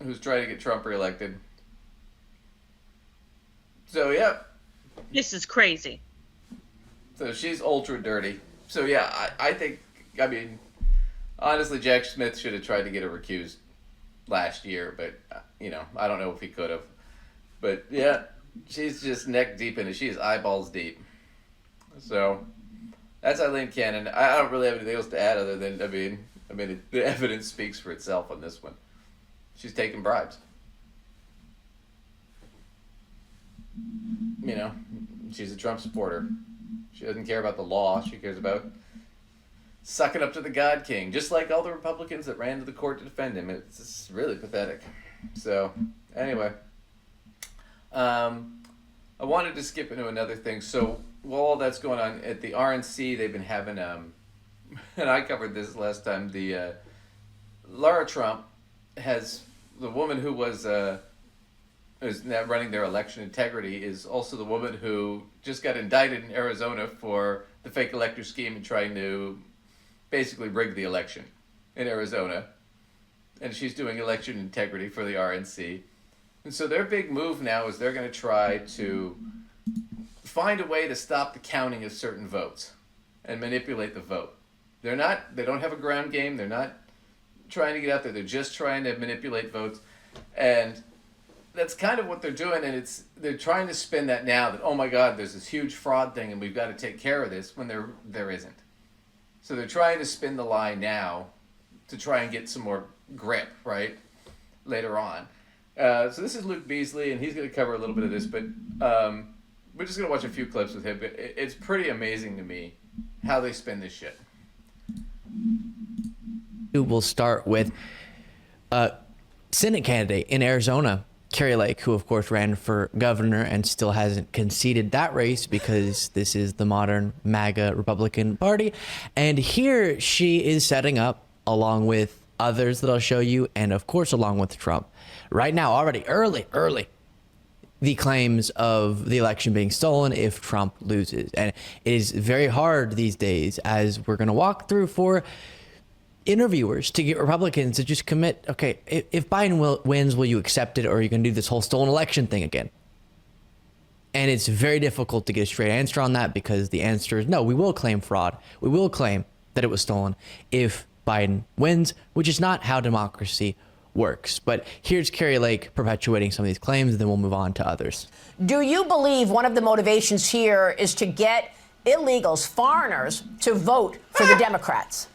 who's trying to get Trump reelected. So, yeah. This is crazy. So she's ultra dirty. So, yeah, I think, honestly, Jack Smith should have tried to get her recused last year, but, I don't know if he could have. But, yeah, she's just neck deep in it. She's eyeballs deep. So, that's Ilhan Cannon. I don't really have anything else to add other than, the evidence speaks for itself on this one. She's taking bribes. She's a Trump supporter. She doesn't care about the law. She cares about sucking up to the God King, just like all the Republicans that ran to the court to defend him. It's really pathetic. So, anyway. I wanted to skip into another thing. So, while all that's going on, at the RNC, they've been having, and I covered this last time, Lara Trump has, the woman who is now running their election integrity is also the woman who just got indicted in Arizona for the fake elector scheme and trying to basically rig the election in Arizona. And she's doing election integrity for the RNC. And so their big move now is they're going to try to find a way to stop the counting of certain votes and manipulate the vote. They don't have a ground game. They're not trying to get out there. They're just trying to manipulate votes. And that's kind of what they're doing. And they're trying to spin that now that, oh my God, there's this huge fraud thing and we've got to take care of this, when there isn't. So they're trying to spin the lie now to try and get some more grip, right, later on. So this is Luke Beasley, and he's going to cover a little bit of this, but we're just going to watch a few clips with him. But it's pretty amazing to me how they spin this shit. We'll start with a Senate candidate in Arizona, Kari Lake, who of course ran for governor and still hasn't conceded that race because this is the modern MAGA Republican Party. And here she is setting up, along with others that I'll show you, and of course along with Trump, right now, already early, the claims of the election being stolen if Trump loses. And it is very hard these days, as we're going to walk through, for interviewers to get Republicans to just commit, okay, if Biden wins, will you accept it, or are you going to do this whole stolen election thing again? And it's very difficult to get a straight answer on that, because the answer is no, we will claim fraud. We will claim that it was stolen if Biden wins, which is not how democracy works. But here's Kari Lake perpetuating some of these claims, and then we'll move on to others. Do you believe one of the motivations here is to get illegals, foreigners, to vote for the Democrats?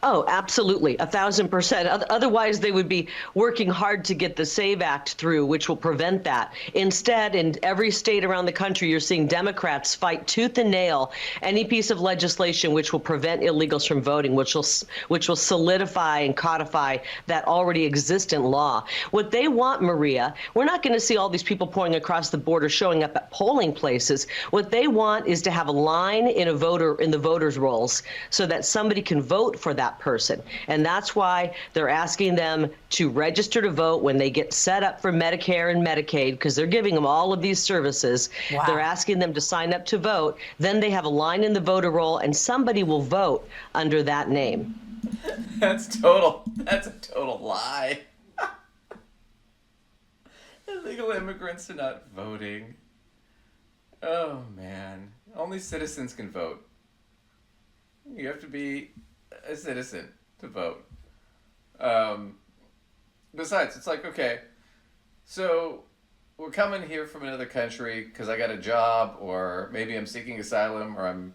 Oh, absolutely. 1,000%. Otherwise, they would be working hard to get the SAVE Act through, which will prevent that. Instead, in every state around the country, you're seeing Democrats fight tooth and nail any piece of legislation which will prevent illegals from voting, which will solidify and codify that already existent law. What they want, Maria, we're not going to see all these people pouring across the border showing up at polling places. What they want is to have a line in the voters' rolls so that somebody can vote for that person. And that's why they're asking them to register to vote when they get set up for Medicare and Medicaid, because they're giving them all of these services. Wow. They're asking them to sign up to vote. Then they have a line in the voter roll, and somebody will vote under that name. That's a total lie. Illegal immigrants are not voting. Oh, man. only citizens can vote. You have to be a citizen to vote. Besides, it's like, okay, so we're coming here from another country because I got a job, or maybe I'm seeking asylum, or I'm,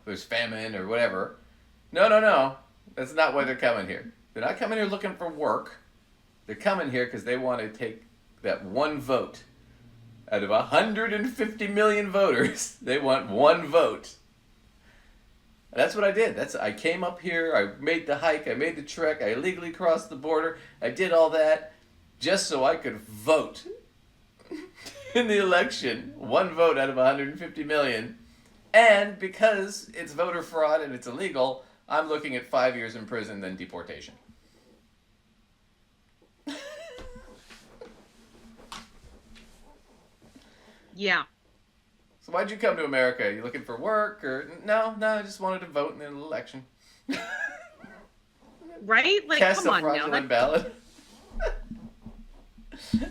there's famine or whatever. No. That's not why they're coming here. They're not coming here looking for work. They're coming here because they want to take that one vote. Out of 150 million voters, they want one vote. That's what I did. I came up here, I made the hike, I made the trek, I illegally crossed the border, I did all that just so I could vote in the election. One vote out of 150 million. And because it's voter fraud and it's illegal, I'm looking at 5 years in prison, then deportation. Yeah. So why'd you come to America? Are you looking for work or no? I just wanted to vote in an election. Right? Like, Cast come a on now. fraudulent ballot.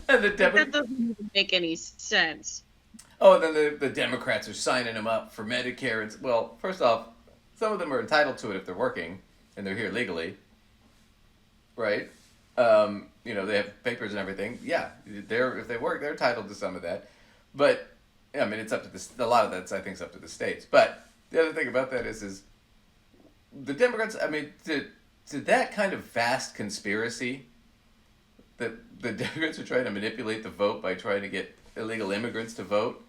And the That doesn't even make any sense. Oh, and then the Democrats are signing them up for Medicare. And well, first off, some of them are entitled to it if they're working and they're here legally, right? They have papers and everything. Yeah, if they work, they're entitled to some of that. But I mean, it's up to a lot of that's, I think, is up to the states. But the other thing about that is the Democrats. I mean, to that kind of vast conspiracy that the Democrats are trying to manipulate the vote by trying to get illegal immigrants to vote.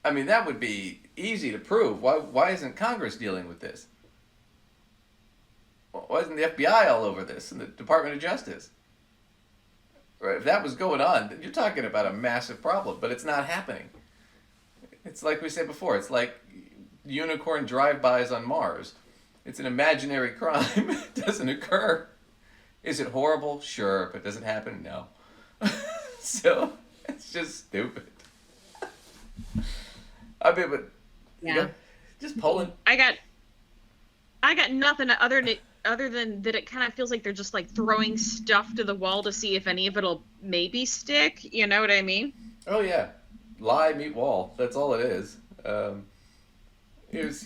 I mean, that would be easy to prove. Why isn't Congress dealing with this? Why isn't the FBI all over this and the Department of Justice? Right? If that was going on, you're talking about a massive problem, but it's not happening. It's like we said before, it's like unicorn drive-bys on Mars. It's an imaginary crime. It doesn't occur. Is it horrible? Sure, but does it happen? No. So, it's just stupid. I mean, but yeah, just Poland. I got nothing other than that. It kind of feels like they're just like throwing stuff to the wall to see if any of it'll maybe stick. You know what I mean? Oh yeah, lie meet wall. That's all it is. Here's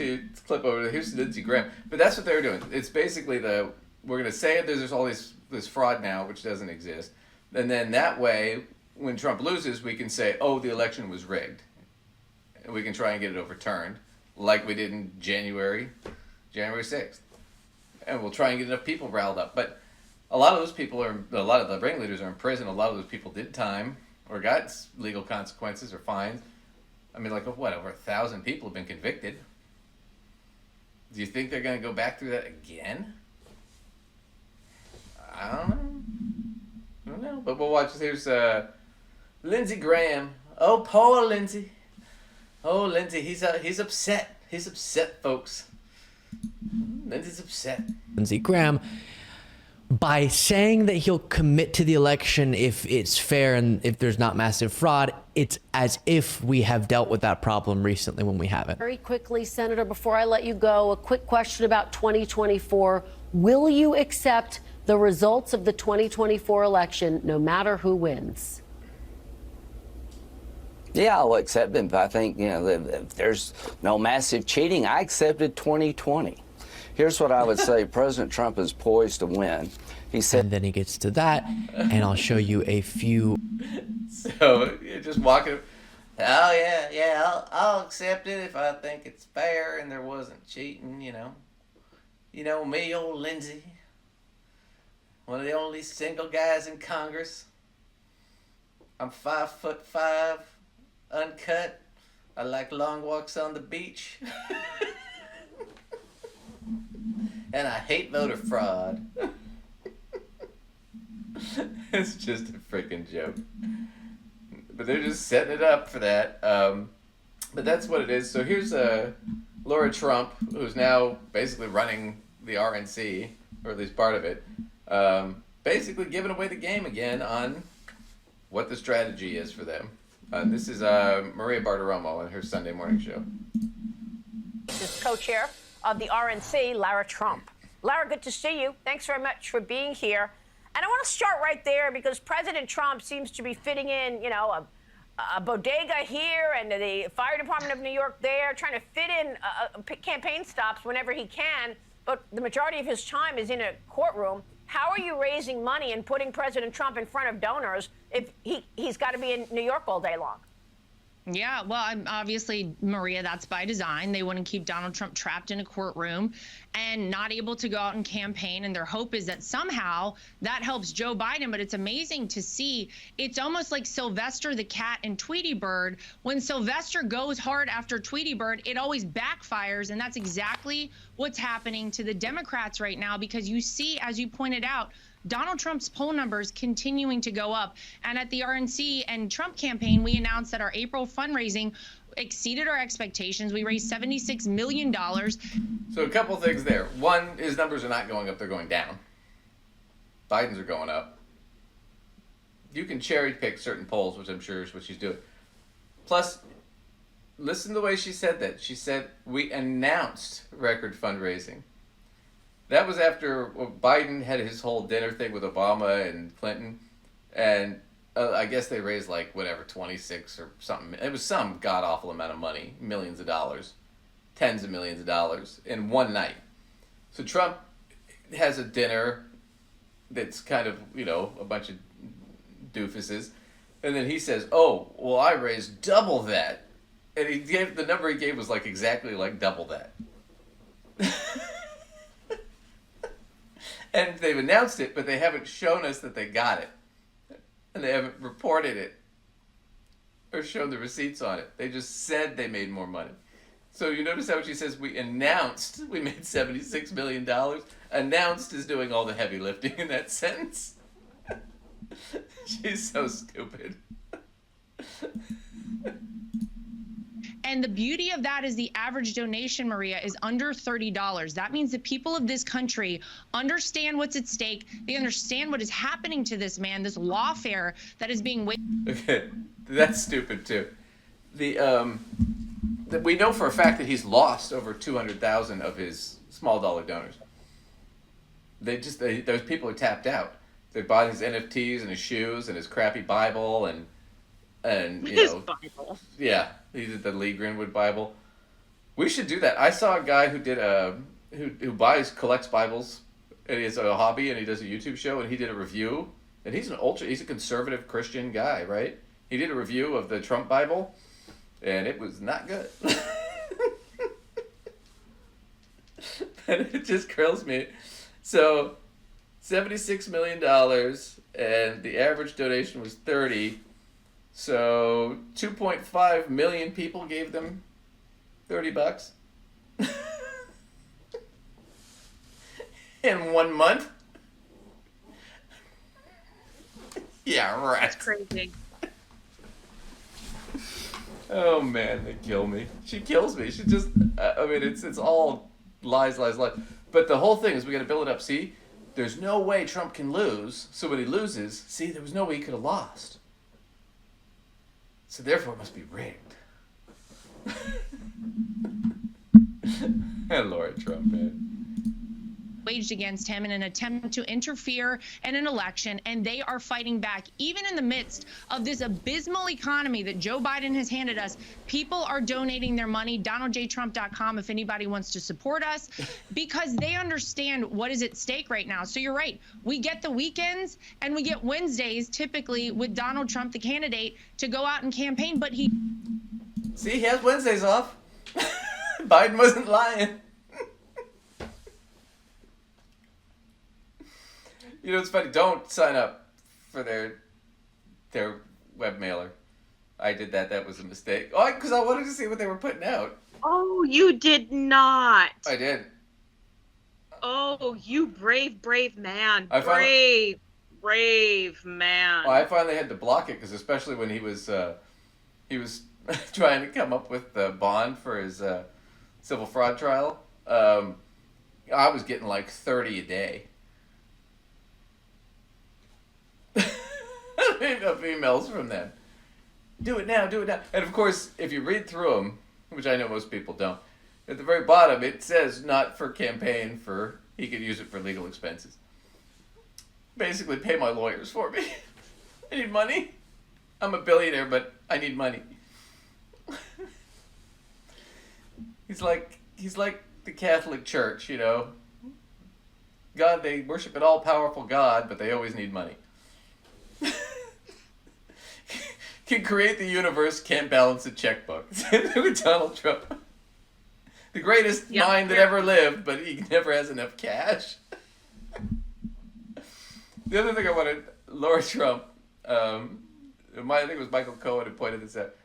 clip over there. Here's Lindsey Graham. But that's what they're doing. It's basically we're gonna say there's all this fraud now, which doesn't exist, and then that way, when Trump loses, we can say, oh, the election was rigged. And we can try and get it overturned, like we did in January 6th. And we'll try and get enough people riled up. But a lot of the ringleaders are in prison. A lot of those people did time or got legal consequences or fines. I mean, over 1,000 people have been convicted. Do you think they're going to go back through that again? I don't know. But we'll watch. Here's Lindsey Graham. Oh, poor Lindsey. Oh, Lindsey, he's upset. He's upset, folks. Lindsey's upset. Lindsey Graham, by saying that he'll commit to the election if it's fair and if there's not massive fraud, it's as if we have dealt with that problem recently when we haven't. Very quickly, Senator, before I let you go, a quick question about 2024. Will you accept the results of the 2024 election, no matter who wins? Yeah, I'll accept them. I think, if there's no massive cheating, I accepted 2020. Here's what I would say. President Trump is poised to win. He said. And then he gets to that, and I'll show you a few. So you're just walking. Oh, yeah, I'll accept it if I think it's fair and there wasn't cheating, You know me, old Lindsey. One of the only single guys in Congress. I'm 5'5", uncut. I like long walks on the beach. And I hate voter fraud. It's just a freaking joke. But they're just setting it up for that. But that's what it is. So here's Laura Trump, who's now basically running the RNC, or at least part of it. Basically giving away the game again on what the strategy is for them. This is Maria Bartiromo on her Sunday morning show. This co-chair of the RNC, Lara Trump. Lara, good to see you. Thanks very much for being here. And I want to start right there because President Trump seems to be fitting in, a bodega here and the fire department of New York there, trying to fit in campaign stops whenever he can, but the majority of his time is in a courtroom. How are you raising money and putting President Trump in front of donors if he's got to be in New York all day long? Yeah, well, obviously, Maria, that's by design. They want to keep Donald Trump trapped in a courtroom and not able to go out and campaign. And their hope is that somehow that helps Joe Biden. But it's amazing to see. It's almost like Sylvester the cat and Tweety Bird. When Sylvester goes hard after Tweety Bird, it always backfires. And that's exactly what's happening to the Democrats right now, because you see, as you pointed out, Donald Trump's poll numbers continuing to go up. And at the RNC and Trump campaign, we announced that our April fundraising exceeded our expectations. We raised $76 million. So a couple things there. One, his numbers are not going up, they're going down. Biden's are going up. You can cherry pick certain polls, which I'm sure is what she's doing. Plus, listen to the way she said that. She said, we announced record fundraising. That was after Biden had his whole dinner thing with Obama and Clinton, and I guess they raised like whatever 26 or something. It was some god awful amount of money, millions of dollars, tens of millions of dollars in one night. So Trump has a dinner that's kind of, you know, a bunch of doofuses, and then he says, "Oh, well, I raised double that," and he gave the number he gave was like exactly like double that. And they've announced it, but they haven't shown us that they got it. And they haven't reported it or shown the receipts on it. They just said they made more money. So you notice how she says we announced we made $76 million? Announced is doing all the heavy lifting in that sentence. She's so stupid. And the beauty of that is the average donation, Maria, is under $30. That means the people of this country understand what's at stake. They understand what is happening to this man, this lawfare that is being waged. Okay, that's stupid too. We know for a fact that he's lost over 200,000 of his small dollar donors. Those people are tapped out. They bought his NFTs and his shoes and his crappy Bible and you His know, Bible. Yeah, he did the Lee Greenwood Bible. We should do that. I saw a guy who did who collects Bibles, and he has a hobby, and he does a YouTube show, and he did a review. And he's a conservative Christian guy, right? He did a review of the Trump Bible, and it was not good. And it just grills me. So, $76 million, and the average donation was $30. So 2.5 million people gave them $30 in 1 month. Yeah, right. That's crazy. Oh man, they kill me. She kills me. She just, I mean, it's all lies. But the whole thing is we got to build it up. See, there's no way Trump can lose. So when he loses, see, there was no way he could have lost. So therefore, it must be rigged. And Laura Trump, man. Waged against him in an attempt to interfere in an election, and they are fighting back. Even in the midst of this abysmal economy that Joe Biden has handed us, people are donating their money. DonaldJTrump.com if anybody wants to support us, because they understand what is at stake right now. So you're right. We get the weekends and we get Wednesdays typically with Donald Trump, the candidate, to go out and campaign, but he... See, he has Wednesdays off. Biden wasn't lying. You know, it's funny. Don't sign up for their web mailer. I did that. That was a mistake. Oh, because I wanted to see what they were putting out. Oh, you did not. I did. Oh, you brave man. Brave man. Well, I finally had to block it because, especially when he was trying to come up with the bond for his civil fraud trial. I was getting like 30 a day. Of emails from them. Do it now. And of course, if you read through them, which I know most people don't, at the very bottom it says not for campaign, he could use it for legal expenses. Basically, pay my lawyers for me. I need money. I'm a billionaire, but I need money. He's like the Catholic Church, you know. God, they worship an all-powerful God, but they always need money. Can create the universe, can't balance a checkbook. With Donald Trump. The greatest mind that ever lived, but he never has enough cash. The other thing I wanted, Laura Trump, I think it was Michael Cohen who pointed this out.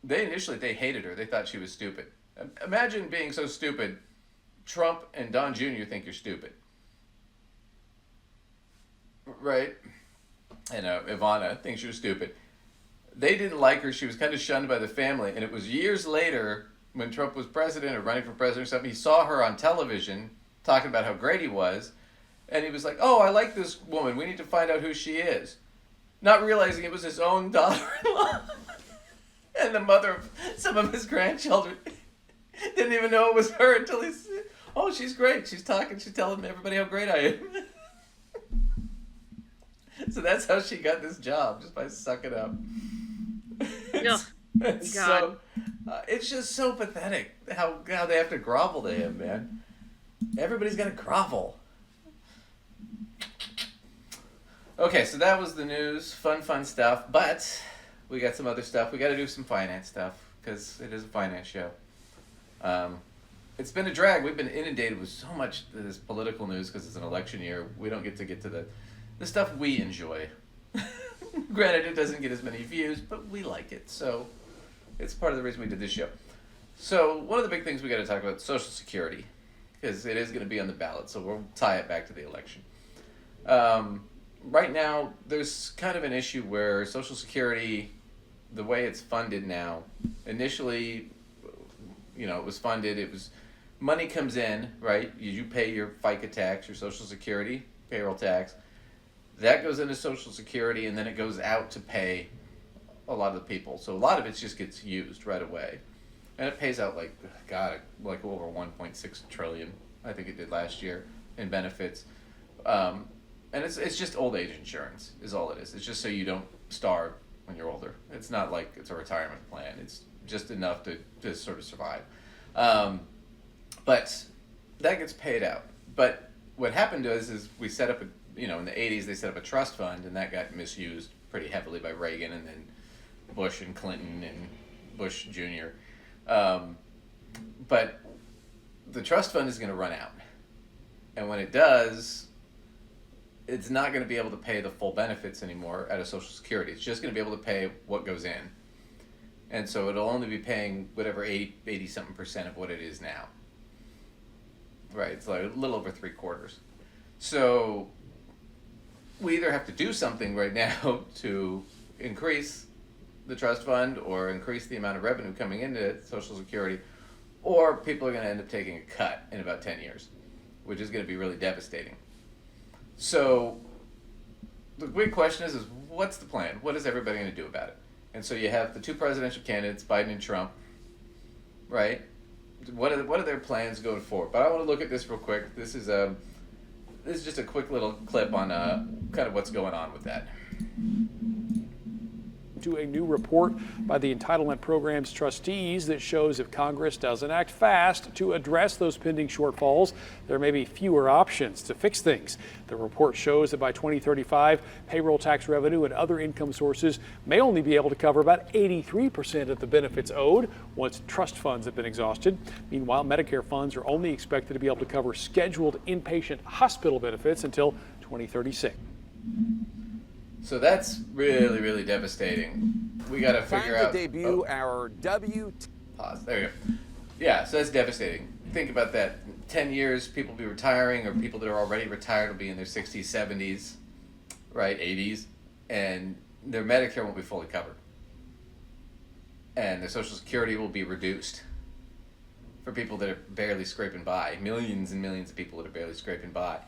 They hated her. They thought she was stupid. Imagine being so stupid. Trump and Don Jr. think you're stupid. Right? And Ivana thinks you're stupid. They didn't like her. She was kind of shunned by the family. And it was years later, when Trump was president or running for president or something, he saw her on television talking about how great he was. And he was like, oh, I like this woman. We need to find out who she is. Not realizing it was his own daughter-in-law. And the mother of some of his grandchildren. Didn't even know it was her until he said, oh, she's great. She's talking. She's telling everybody how great I am. So that's how she got this job, just by sucking up. So, it's just so pathetic how they have to grovel to him, man. Everybody's got to grovel. Okay, so that was the news. Fun stuff. But we got some other stuff. We got to do some finance stuff because it is a finance show. It's been a drag. We've been inundated with so much of this political news because it's an election year. We don't get to the stuff we enjoy. Granted, it doesn't get as many views, but we like it. So it's part of the reason we did this show. So one of the big things we got to talk about is Social Security because it is going to be on the ballot. So we'll tie it back to the election. Right now, there's kind of an issue where Social Security, the way it's funded now, initially, it was funded, money comes in, right? You pay your FICA tax, your Social Security, payroll tax. That goes into Social Security, and then it goes out to pay a lot of the people. So a lot of it just gets used right away. And it pays out like over 1.6 trillion, I think it did last year, in benefits. And it's just old age insurance is all it is. It's just so you don't starve when you're older. It's not like it's a retirement plan. It's just enough to sort of survive. But that gets paid out. But what happened to us is we set up in the 80s they set up a trust fund, and that got misused pretty heavily by Reagan and then Bush and Clinton and Bush Jr. But the trust fund is going to run out. And when it does, it's not going to be able to pay the full benefits anymore out of Social Security. It's just going to be able to pay what goes in. And so it'll only be paying whatever 80-something% of what it is now. Right, it's like a little over 3/4. So we either have to do something right now to increase the trust fund or increase the amount of revenue coming into Social Security, or people are going to end up taking a cut in about 10 years, which is going to be really devastating. So the big question is what's the plan? What is everybody going to do about it? And so you have the two presidential candidates, Biden and Trump, right? What are their plans going forward? But I want to look at this real quick. This is just a quick little clip on kind of what's going on with that. To a new report by the entitlement program's trustees that shows if Congress doesn't act fast to address those pending shortfalls, there may be fewer options to fix things. The report shows that by 2035, payroll tax revenue and other income sources may only be able to cover about 83% of the benefits owed once trust funds have been exhausted. Meanwhile, Medicare funds are only expected to be able to cover scheduled inpatient hospital benefits until 2036. So that's really, really devastating. We got to figure out. Debut our Pause. There you go. Yeah, so that's devastating. Think about that. 10 years, people will be retiring, or people that are already retired will be in their 60s, 70s, right, 80s, and their Medicare won't be fully covered. And their Social Security will be reduced for people that are barely scraping by. Millions and millions of people that are barely scraping by.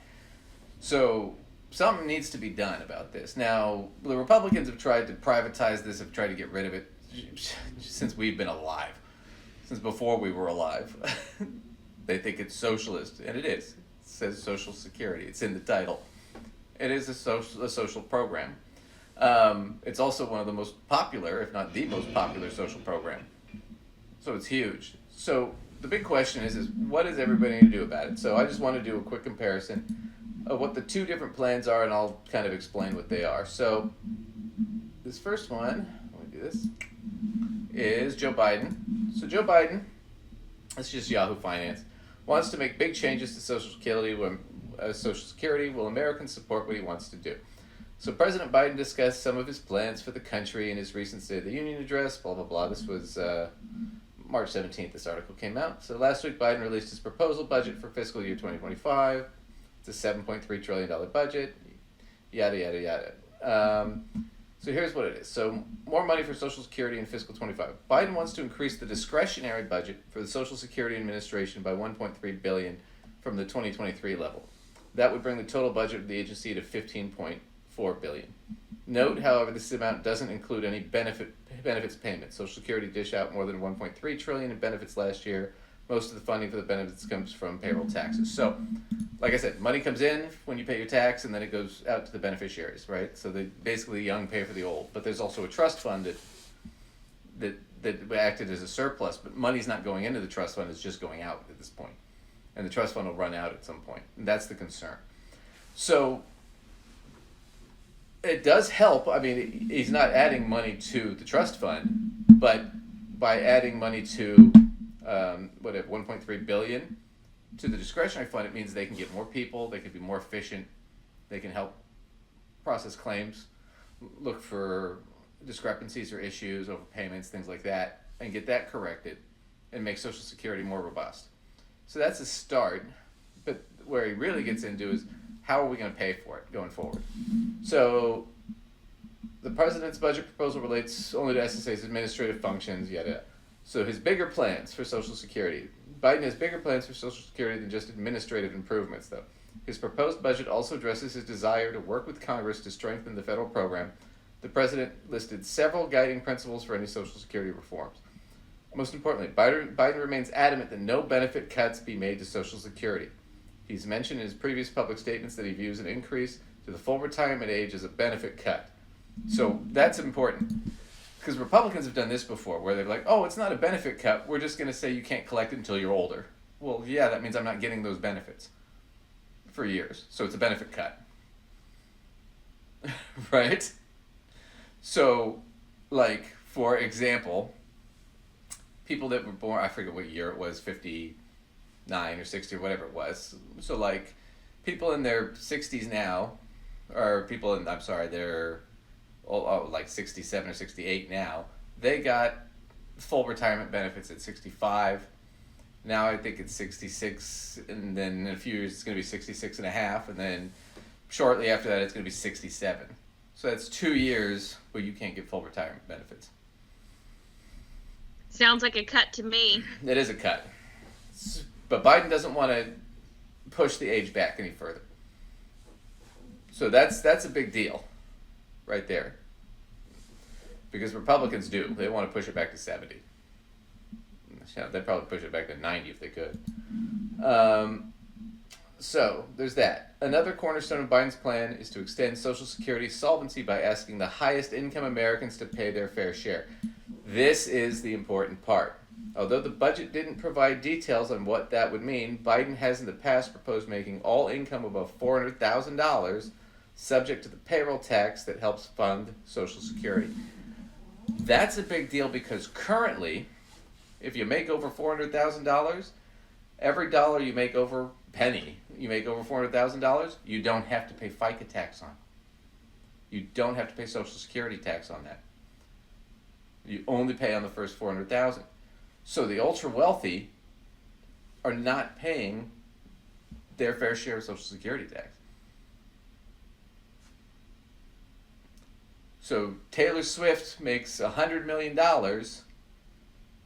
So something needs to be done about this. Now, the Republicans have tried to privatize this, have tried to get rid of it since we've been alive, since before we were alive. They think it's socialist, and it is. It says Social Security. It's in the title. It is a social program. It's also one of the most popular, if not the most popular, social program. So it's huge. So the big question is what is everybody going to do about it? So I just want to do a quick comparison of what the two different plans are, and I'll kind of explain what they are. So this first one, let me do this, is Joe Biden. So Joe Biden, that's just Yahoo Finance, wants to make big changes to Social Security. Will Americans support what he wants to do? So President Biden discussed some of his plans for the country in his recent State of the Union address, blah, blah, blah. This was March 17th, this article came out. So last week, Biden released his proposal budget for fiscal year 2025. It's a $7.3 trillion budget, yada, yada, yada. So here's what it is. So more money for Social Security in fiscal 25. Biden wants to increase the discretionary budget for the Social Security Administration by $1.3 billion from the 2023 level. That would bring the total budget of the agency to $15.4 billion. Note, however, this amount doesn't include any benefits payments. Social Security dished out more than $1.3 trillion in benefits last year. Most of the funding for the benefits comes from payroll taxes. So, like I said, money comes in when you pay your tax, and then it goes out to the beneficiaries, right? So they basically the young pay for the old. But there's also a trust fund that acted as a surplus, but money's not going into the trust fund; it's just going out at this point, and the trust fund will run out at some point. And that's the concern. So it does help. I mean, he's not adding money to the trust fund, but by adding money to $1.3 billion to the discretionary fund, it means they can get more people, they can be more efficient, they can help process claims, look for discrepancies or issues, overpayments, things like that, and get that corrected and make Social Security more robust. So that's a start, but where he really gets into is how are we going to pay for it going forward? So the president's budget proposal relates only to SSA's administrative functions, yada. So his bigger plans for Social Security. Biden has bigger plans for Social Security than just administrative improvements, though. His proposed budget also addresses his desire to work with Congress to strengthen the federal program. The president listed several guiding principles for any Social Security reforms. Most importantly, Biden remains adamant that no benefit cuts be made to Social Security. He's mentioned in his previous public statements that he views an increase to the full retirement age as a benefit cut. So that's important. Because Republicans have done this before, where they're like, oh, it's not a benefit cut. We're just going to say you can't collect it until you're older. Well, yeah, that means I'm not getting those benefits for years. So it's a benefit cut. Right? So, like, for example, people that were born, I forget what year it was, 59 or 60 or whatever it was. So, like, people in their 60s now, or people in, they're like 67 or 68 now, they got full retirement benefits at 65. Now I think it's 66, and then in a few years it's going to be 66 and a half, and then shortly after that it's going to be 67. So that's 2 years where you can't get full retirement benefits. Sounds like a cut to me. It is a cut. But Biden doesn't want to push the age back any further. So that's a big deal right there. Because Republicans do. They want to push it back to 70. They'd probably push it back to 90 if they could. So there's that. Another cornerstone of Biden's plan is to extend Social Security solvency by asking the highest income Americans to pay their fair share. This is the important part. Although the budget didn't provide details on what that would mean, Biden has in the past proposed making all income above $400,000 subject to the payroll tax that helps fund Social Security. That's a big deal because currently, if you make over $400,000, every dollar you make over penny, you make over $400,000, you don't have to pay FICA tax on. You don't have to pay Social Security tax on that. You only pay on the first $400,000. So the ultra wealthy are not paying their fair share of Social Security tax. So Taylor Swift makes $100 million,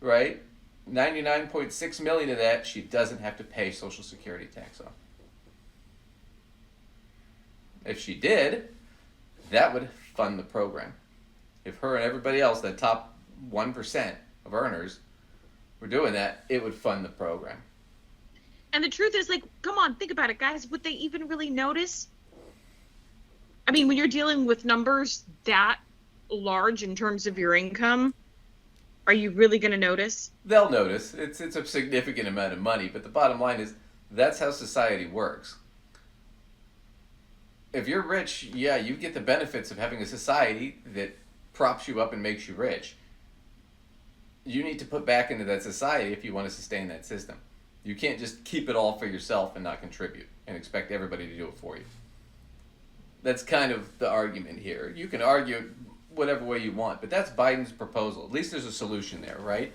right? 99.6 million of that she doesn't have to pay Social Security tax on. If she did, that would fund the program. If her and everybody else, that top 1% of earners, were doing that, it would fund the program. And the truth is, like, come on, think about it, guys. Would they even really notice? I mean, when you're dealing with numbers that large in terms of your income, are you really going to notice? They'll notice. It's a significant amount of money, but the bottom line is that's how society works. If you're rich, yeah, you get the benefits of having a society that props you up and makes you rich. You need to put back into that society if you want to sustain that system. You can't just keep it all for yourself and not contribute and expect everybody to do it for you. That's kind of the argument here. You can argue whatever way you want, but that's Biden's proposal. At least there's a solution there, right?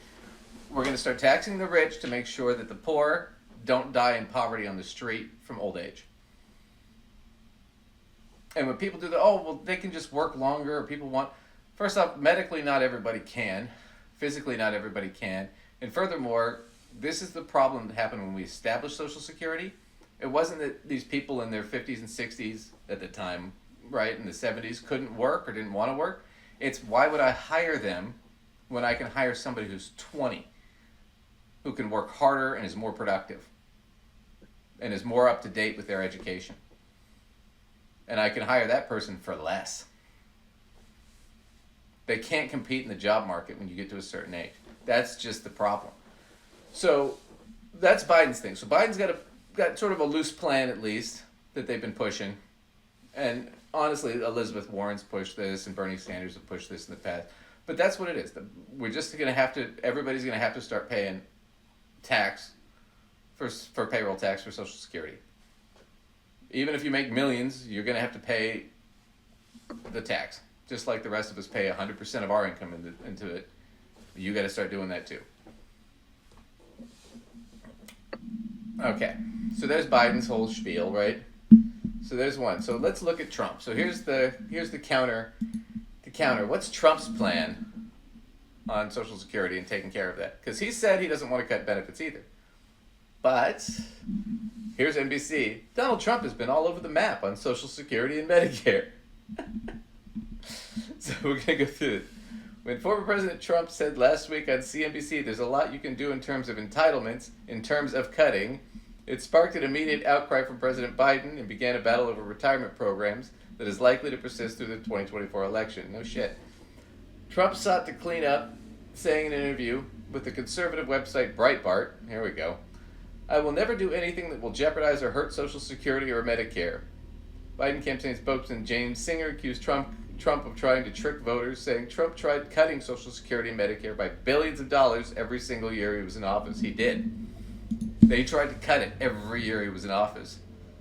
We're going to start taxing the rich to make sure that the poor don't die in poverty on the street from old age. And when people do that, oh, well, they can just work longer, or people want... First off, medically, not everybody can. Physically, not everybody can. And furthermore, this is the problem that happened when we established Social Security. It wasn't that these people in their 50s and 60s at the time, right, in the 70s, couldn't work or didn't want to work. It's why would I hire them when I can hire somebody who's 20, who can work harder and is more productive and is more up to date with their education. And I can hire that person for less. They can't compete in the job market when you get to a certain age. That's just the problem. So that's Biden's thing. So Biden's got sort of a loose plan, at least, that they've been pushing. And honestly, Elizabeth Warren's pushed this and Bernie Sanders have pushed this in the past. But that's what it is. We're just going to have to, everybody's going to have to start paying tax for payroll tax for Social Security. Even if you make millions, you're going to have to pay the tax. Just like the rest of us pay 100% of our income into it. You got to start doing that too. Okay, so there's Biden's whole spiel, right? So there's one. So let's look at Trump. So here's the counter. The counter. What's Trump's plan on Social Security and taking care of that? Because he said he doesn't want to cut benefits either. But here's NBC. Donald Trump has been all over the map on Social Security and Medicare. So we're going to go through it. When former President Trump said last week on CNBC, there's a lot you can do in terms of entitlements, in terms of cutting, it sparked an immediate outcry from President Biden and began a battle over retirement programs that is likely to persist through the 2024 election. No shit. Trump sought to clean up, saying in an interview with the conservative website Breitbart, here we go, I will never do anything that will jeopardize or hurt Social Security or Medicare. Biden campaign spokesman James Singer accused Trump of trying to trick voters, saying Trump tried cutting Social Security and Medicare by billions of dollars every single year he was in office. He did. They tried to cut it every year he was in office.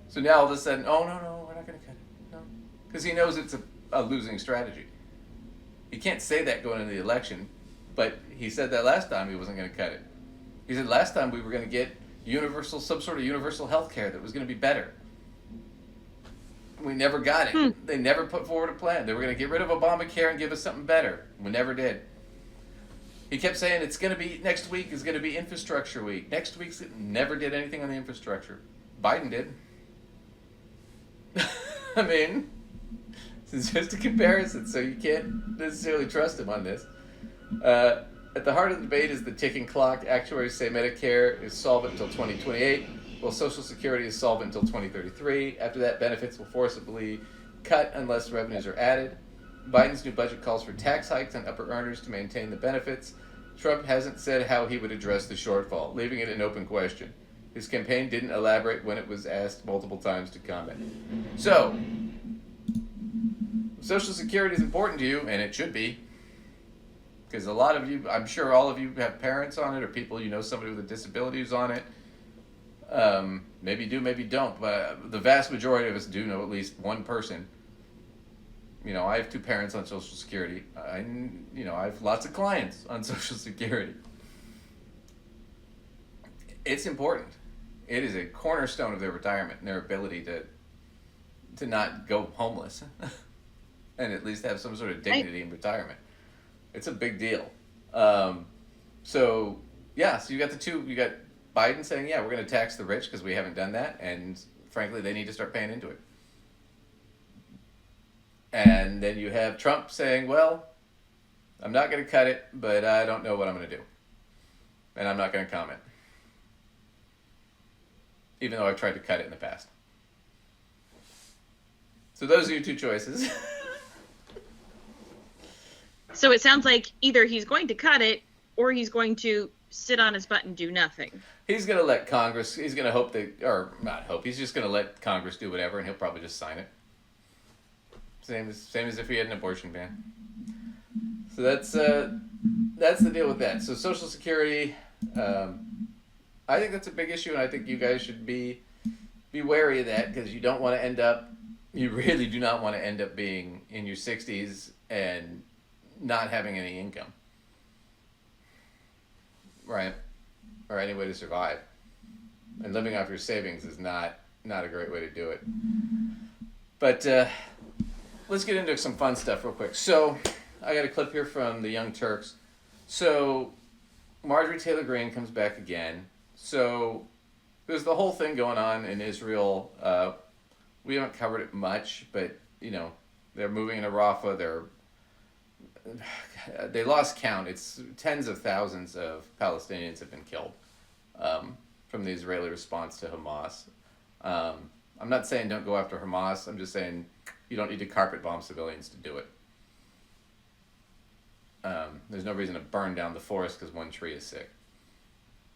So now all of a sudden, oh, no, we're not going to cut it. No. Because he knows it's a losing strategy. He can't say that going into the election, but he said that last time he wasn't going to cut it. He said last time we were going to get some sort of universal health care that was going to be better. We never got it. They never put forward a plan. They were going to get rid of Obamacare and give us something better. We never did. He kept saying it's going to be, next week is going to be infrastructure week. Next week's, never did anything on the infrastructure. Biden did. I mean, it's just a comparison, so you can't necessarily trust him on this. At the heart of the debate is the ticking clock. Actuaries say Medicare is solvent until 2028. Well, Social Security is solvent until 2033. After that, benefits will forcibly cut unless revenues are added. Biden's new budget calls for tax hikes on upper earners to maintain the benefits. Trump hasn't said how he would address the shortfall, leaving it an open question. His campaign didn't elaborate when it was asked multiple times to comment. So, Social Security is important to you, and it should be. Because a lot of you, I'm sure all of you have parents on it, or people, you know somebody with a disability who's on it. Maybe do, maybe don't, but the vast majority of us do know at least one person. You know, I have two parents on Social Security. I have lots of clients on Social Security. It's important. It is a cornerstone of their retirement and their ability to not go homeless and at least have some sort of dignity in retirement. It's a big deal. So you got Biden saying, yeah, we're going to tax the rich because we haven't done that, and frankly, they need to start paying into it. And then you have Trump saying, well, I'm not going to cut it, but I don't know what I'm going to do. And I'm not going to comment. Even though I've tried to cut it in the past. So those are your two choices. So it sounds like either he's going to cut it or he's going to sit on his butt and do nothing. He's going to let Congress, he's going to hope that, or not hope, he's just going to let Congress do whatever, and he'll probably just sign it. Same as if he had an abortion ban. So that's the deal with that. So Social Security, I think that's a big issue, and I think you guys should be wary of that, because you don't want to end up, you really do not want to end up being in your 60s and not having any income. Right? Or any way to survive. And living off your savings is not a great way to do it. But let's get into some fun stuff real quick. So I got a clip here from the Young Turks. So Marjorie Taylor Greene comes back again. So there's the whole thing going on in Israel. We haven't covered it much, but you know, they're moving into Rafah. They lost count. It's tens of thousands of Palestinians have been killed from the Israeli response to Hamas. I'm not saying don't go after Hamas. I'm just saying you don't need to carpet bomb civilians to do it. There's no reason to burn down the forest because one tree is sick.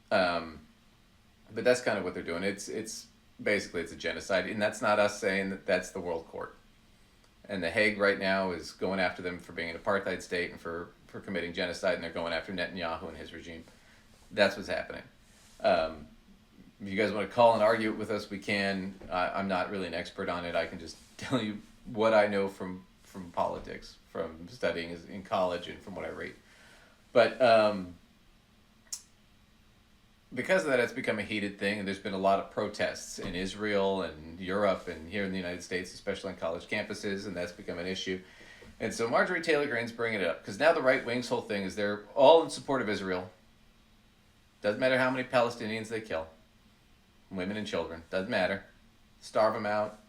But that's kind of what they're doing. It's basically it's a genocide, and that's not us saying that. That's the World Court. And The Hague right now is going after them for being an apartheid state and for committing genocide, and they're going after Netanyahu and his regime. That's what's happening. If you guys want to call and argue it with us, we can. I'm not really an expert on it. I can just tell you what I know from politics, from studying in college and from what I read. But because of that, it's become a heated thing, and there's been a lot of protests in Israel and Europe and here in the United States, especially on college campuses, and that's become an issue. And so Marjorie Taylor Greene's bringing it up, because now the right wing's whole thing is they're all in support of Israel. Doesn't matter how many Palestinians they kill. Women and children. Doesn't matter. Starve them out.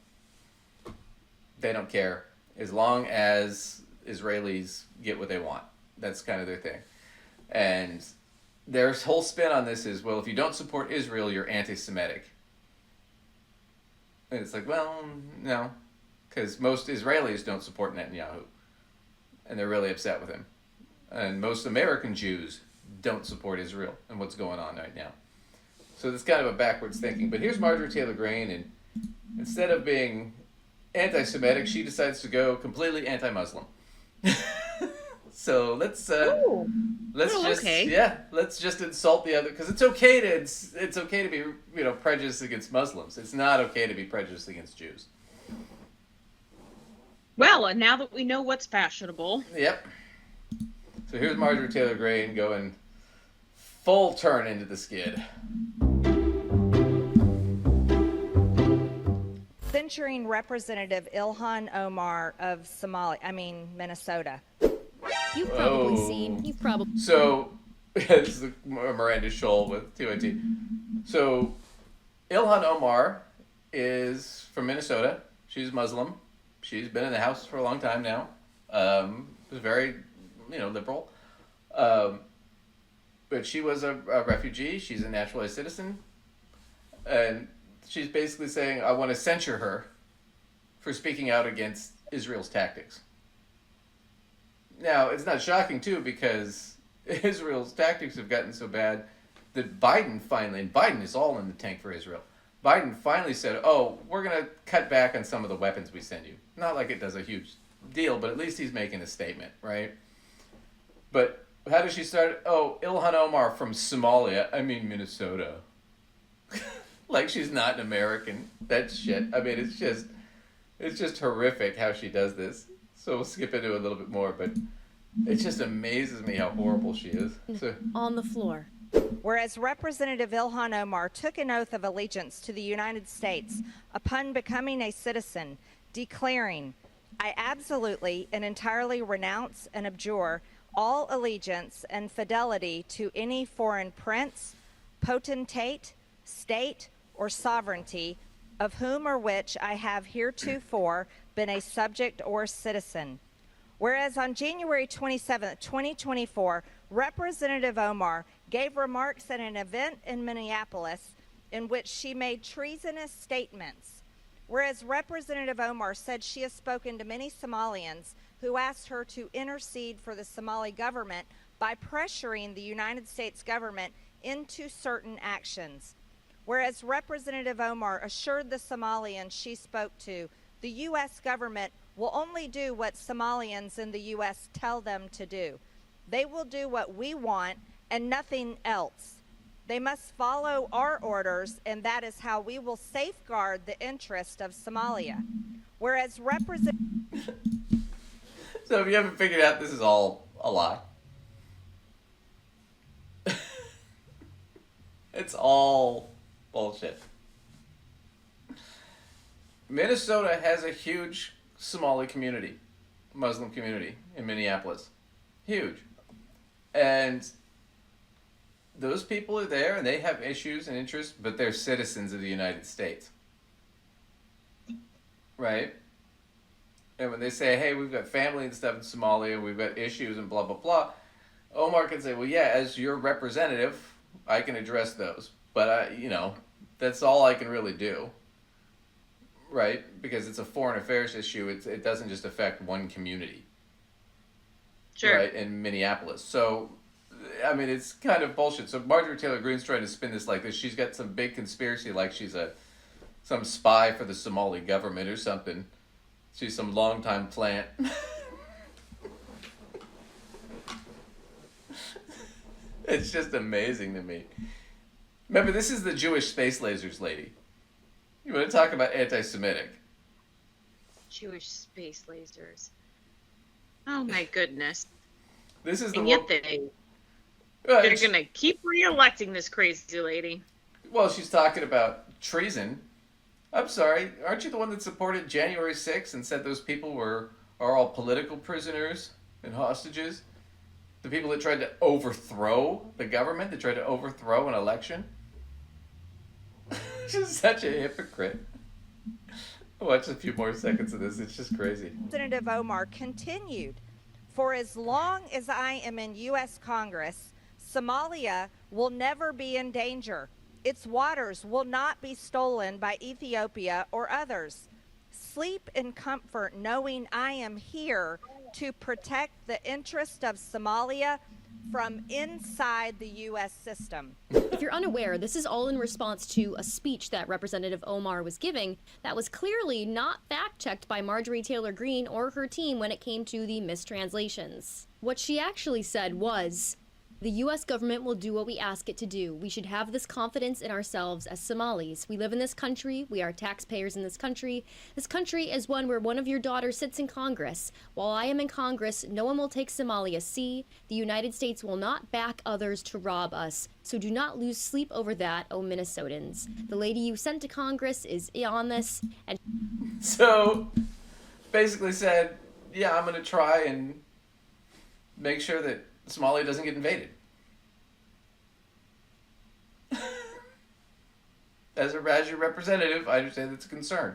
They don't care. As long as Israelis get what they want. That's kind of their thing. And their whole spin on this is, well, if you don't support Israel, you're anti-Semitic. And it's like, well, no. Because most Israelis don't support Netanyahu. And they're really upset with him. And most American Jews don't support Israel and what's going on right now. So that's kind of a backwards thinking. But here's Marjorie Taylor Greene, and instead of being anti-Semitic, she decides to go completely anti-Muslim. So let's just insult the other, because it's okay to be prejudiced against Muslims. It's not okay to be prejudiced against Jews. Well, and now that we know what's fashionable. Yep. So here's Marjorie Taylor Greene going full turn into the skid. Censuring Representative Ilhan Omar of Minnesota. You've probably seen. So, this is Miranda Scholl with TYT. So, Ilhan Omar is from Minnesota. She's Muslim. She's been in the House for a long time now. Was very, liberal. But she was a refugee. She's a naturalized citizen. And she's basically saying, I want to censure her for speaking out against Israel's tactics. Now, it's not shocking, too, because Israel's tactics have gotten so bad that Biden is all in the tank for Israel. Biden finally said, oh, we're going to cut back on some of the weapons we send you. Not like it does a huge deal, but at least he's making a statement, right? But how does she start? Oh, Ilhan Omar from Minnesota. Like she's not an American. That's shit. It's just horrific how she does this. So we'll skip into it a little bit more, but it just amazes me how horrible she is. So, on the floor. Whereas Representative Ilhan Omar took an oath of allegiance to the United States upon becoming a citizen, declaring, I absolutely and entirely renounce and abjure all allegiance and fidelity to any foreign prince, potentate, state, or sovereignty, of whom or which I have heretofore been a subject or citizen. Whereas on January 27, 2024, Representative Omar gave remarks at an event in Minneapolis in which she made treasonous statements, Whereas Representative Omar said she has spoken to many Somalians who asked her to intercede for the Somali government by pressuring the United States government into certain actions. Whereas Representative Omar assured the Somalians she spoke to, the U.S. government will only do what Somalians in the U.S. tell them to do. They will do what we want and nothing else. They must follow our orders, and that is how we will safeguard the interest of Somalia. Whereas So if you haven't figured out, this is all a lie. It's all bullshit. Minnesota has a huge Somali community, Muslim community in Minneapolis. Huge. And those people are there and they have issues and interests, but they're citizens of the United States. Right? And when they say, hey, we've got family and stuff in Somalia, we've got issues and blah, blah, blah, Omar can say, well, yeah, as your representative, I can address those. But, that's all I can really do. Right? Because it's a foreign affairs issue. It doesn't just affect one community. Sure. Right? In Minneapolis. So, I mean, it's kind of bullshit. So Marjorie Taylor Greene's trying to spin this like this. She's got some big conspiracy, like she's some spy for the Somali government or something. She's some longtime plant. It's just amazing to me. Remember, this is the Jewish space lasers lady. You want to talk about anti-Semitic? Jewish space lasers. Oh my goodness. This is the and yet one... they're going to keep re-electing this crazy lady. Well, she's talking about treason. I'm sorry, aren't you the one that supported January 6th and said those people are all political prisoners and hostages? The people that tried to overthrow the government, that tried to overthrow an election? She's such a hypocrite. I'll watch a few more seconds of this. It's just crazy. Representative Omar continued, for as long as I am in U.S. Congress, Somalia will never be in danger. Its waters will not be stolen by Ethiopia or others. Sleep in comfort knowing I am here to protect the interest of Somalia from inside the U.S. system. If you're unaware, this is all in response to a speech that Representative Omar was giving that was clearly not fact-checked by Marjorie Taylor Greene or her team when it came to the mistranslations. What she actually said was, the U.S. government will do what we ask it to do. We should have this confidence in ourselves as Somalis. We live in this country. We are taxpayers in this country. This country is one where one of your daughters sits in Congress. While I am in Congress, no one will take Somalia. See, the United States will not back others to rob us. So do not lose sleep over that, oh Minnesotans. The lady you sent to Congress is on this. And so basically said, yeah, I'm going to try and make sure that Somalia doesn't get invaded. As your representative, I understand that's a concern.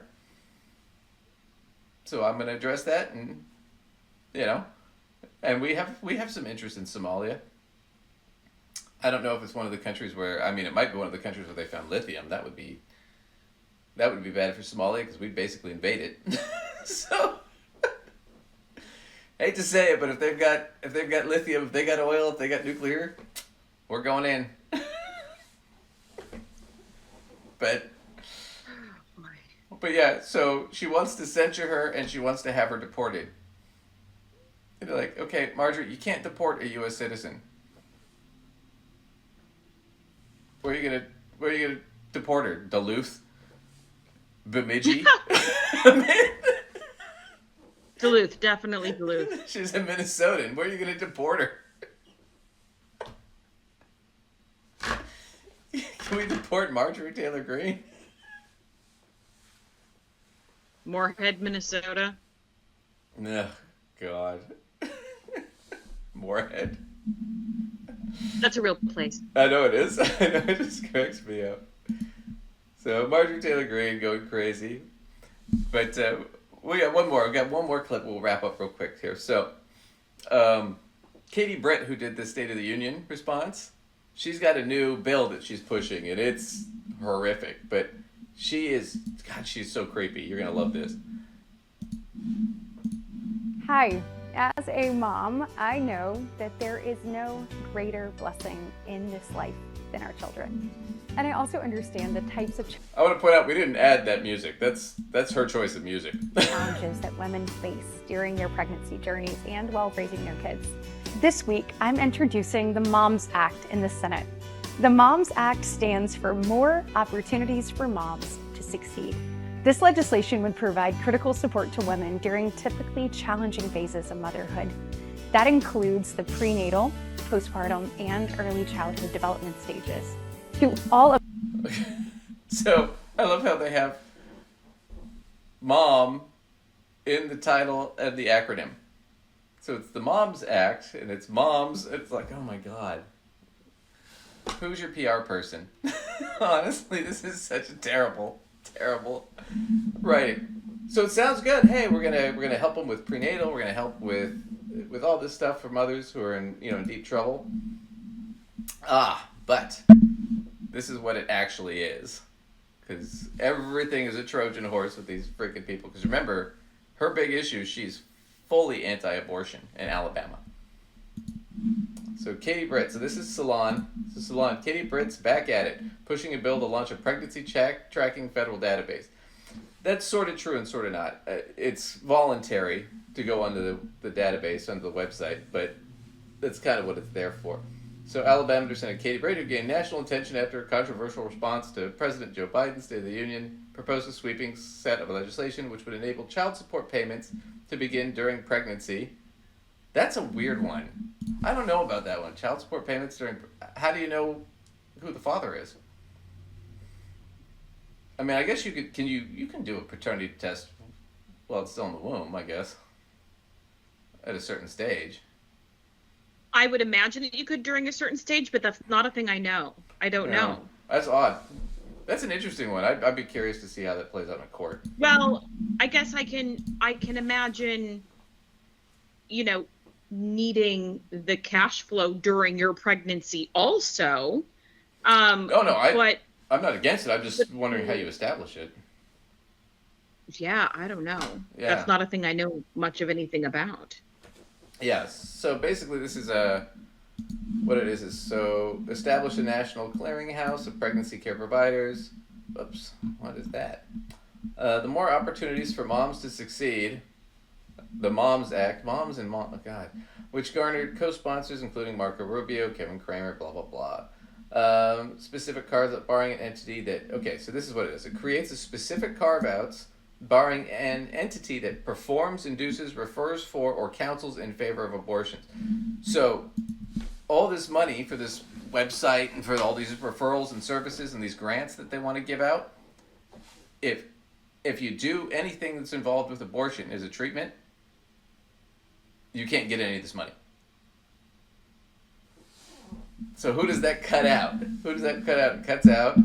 So I'm going to address that, and and we have some interest in Somalia. I don't know if it's one of the countries where, it might be one of the countries where they found lithium. That would be bad for Somalia because we'd basically invade it. So hate to say it, but if they've got lithium, if they got oil, if they got nuclear, we're going in. But yeah, so she wants to censure her and she wants to have her deported. And they're like, okay, Marjorie, you can't deport a U.S. citizen. Where are you gonna deport her? Duluth? Bemidji? Duluth, definitely Duluth. She's a Minnesotan. Where are you going to deport her? Can we deport Marjorie Taylor Greene? Moorhead, Minnesota. Oh, God. Moorhead. That's a real place. I know it is. I know, it just cracks me up. So Marjorie Taylor Greene going crazy. But we got one more. We've got one more clip. We'll wrap up real quick here. So Katie Britt, who did the State of the Union response, she's got a new bill that she's pushing, and it's horrific. But she's so creepy. You're going to love this. Hi. As a mom, I know that there is no greater blessing in this life than our children. And I also understand the types of I want to point out we didn't add that music. That's her choice of music. challenges that women face during their pregnancy journeys and while raising their kids. This week, I'm introducing the Moms Act in the Senate. The Moms Act stands for More Opportunities for Moms to Succeed. This legislation would provide critical support to women during typically challenging phases of motherhood. That includes the prenatal, postpartum, and early childhood development stages. To all of So I love how they have mom in the title and the acronym. So it's the Moms Act, and it's moms. It's like, oh my God. Who's your PR person? Honestly, this is such a terrible writing. So it sounds good. Hey, we're gonna help them with prenatal. We're gonna help with all this stuff for mothers who are in deep trouble. But this is what it actually is, because everything is a Trojan horse with these freaking people. Because remember, her big issue, she's fully anti-abortion in Alabama. So Katie Britt, so this is Salon. Katie Britt's back at it, pushing a bill to launch a pregnancy tracking federal database. That's sort of true and sort of not. It's voluntary to go onto the database, onto the website, but that's kind of what it's there for. So Alabama Senator Katie Britt, who gained national attention after a controversial response to President Joe Biden's State of the Union, proposed a sweeping set of legislation which would enable child support payments to begin during pregnancy. That's a weird one. I don't know about that one. Child support payments during... How do you know who the father is? I mean, I guess you could... You can do a paternity test while it's still in the womb, I guess. At a certain stage. I would imagine that you could during a certain stage, but that's not a thing I know. I don't know. That's odd. That's an interesting one. I'd be curious to see how that plays out in court. Well, I guess I can imagine, needing the cash flow during your pregnancy also. I'm not against it. I'm just wondering how you establish it. Yeah, I don't know. Yeah. That's not a thing I know much of anything about. Yes. So basically this is what it is so establish a national clearinghouse of pregnancy care providers. Oops, what is that? The more opportunities for moms to succeed. The Moms Act, which garnered co-sponsors including Marco Rubio, Kevin Kramer, blah, blah, blah. Specific carve-out barring an entity that... Okay, so this is what it is. It creates a specific carve-outs barring an entity that performs, induces, refers for, or counsels in favor of abortions. So all this money for this website and for all these referrals and services and these grants that they want to give out, if you do anything that's involved with abortion as a treatment, you can't get any of this money. So who does that cut out? It cuts out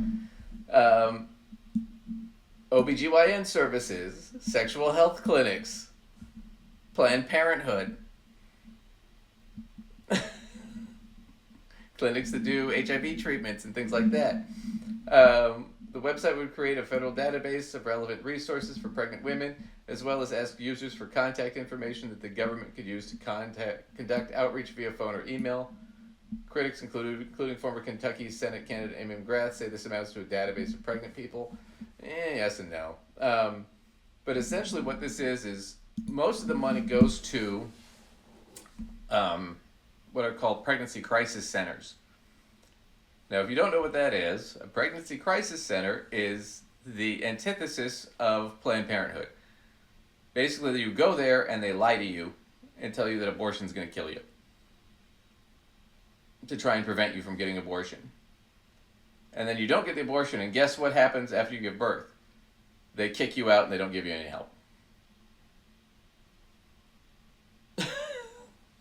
OBGYN services, sexual health clinics, Planned Parenthood, clinics that do HIV treatments and things like that. The website would create a federal database of relevant resources for pregnant women, as well as ask users for contact information that the government could use to conduct outreach via phone or email. Critics, including former Kentucky Senate candidate Amy McGrath, say this amounts to a database of pregnant people. Yes and no. But essentially what this is most of the money goes to what are called pregnancy crisis centers. Now, if you don't know what that is, a pregnancy crisis center is the antithesis of Planned Parenthood. Basically, you go there and they lie to you and tell you that abortion is going to kill you to try and prevent you from getting abortion. And then you don't get the abortion, and guess what happens after you give birth? They kick you out and they don't give you any help.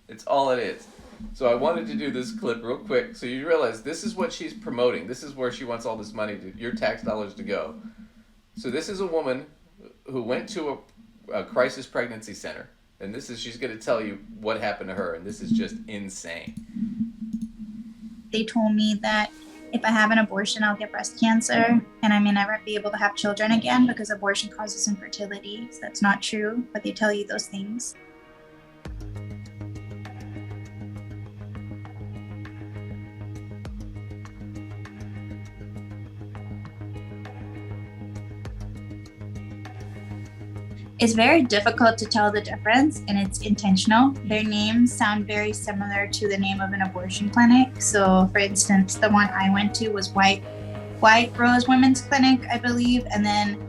It's all it is. So I wanted to do this clip real quick so you realize this is what she's promoting. This is where she wants all this money, your tax dollars to go. So this is a woman who went to a crisis pregnancy center. And she's going to tell you what happened to her. And this is just insane. They told me that If I have an abortion, I'll get breast cancer, and I may never be able to have children again because abortion causes infertility. So that's not true, but they tell you those things. It's very difficult to tell the difference, and it's intentional. Their names sound very similar to the name of an abortion clinic. So, for instance, the one I went to was White Rose Women's Clinic, I believe, and then,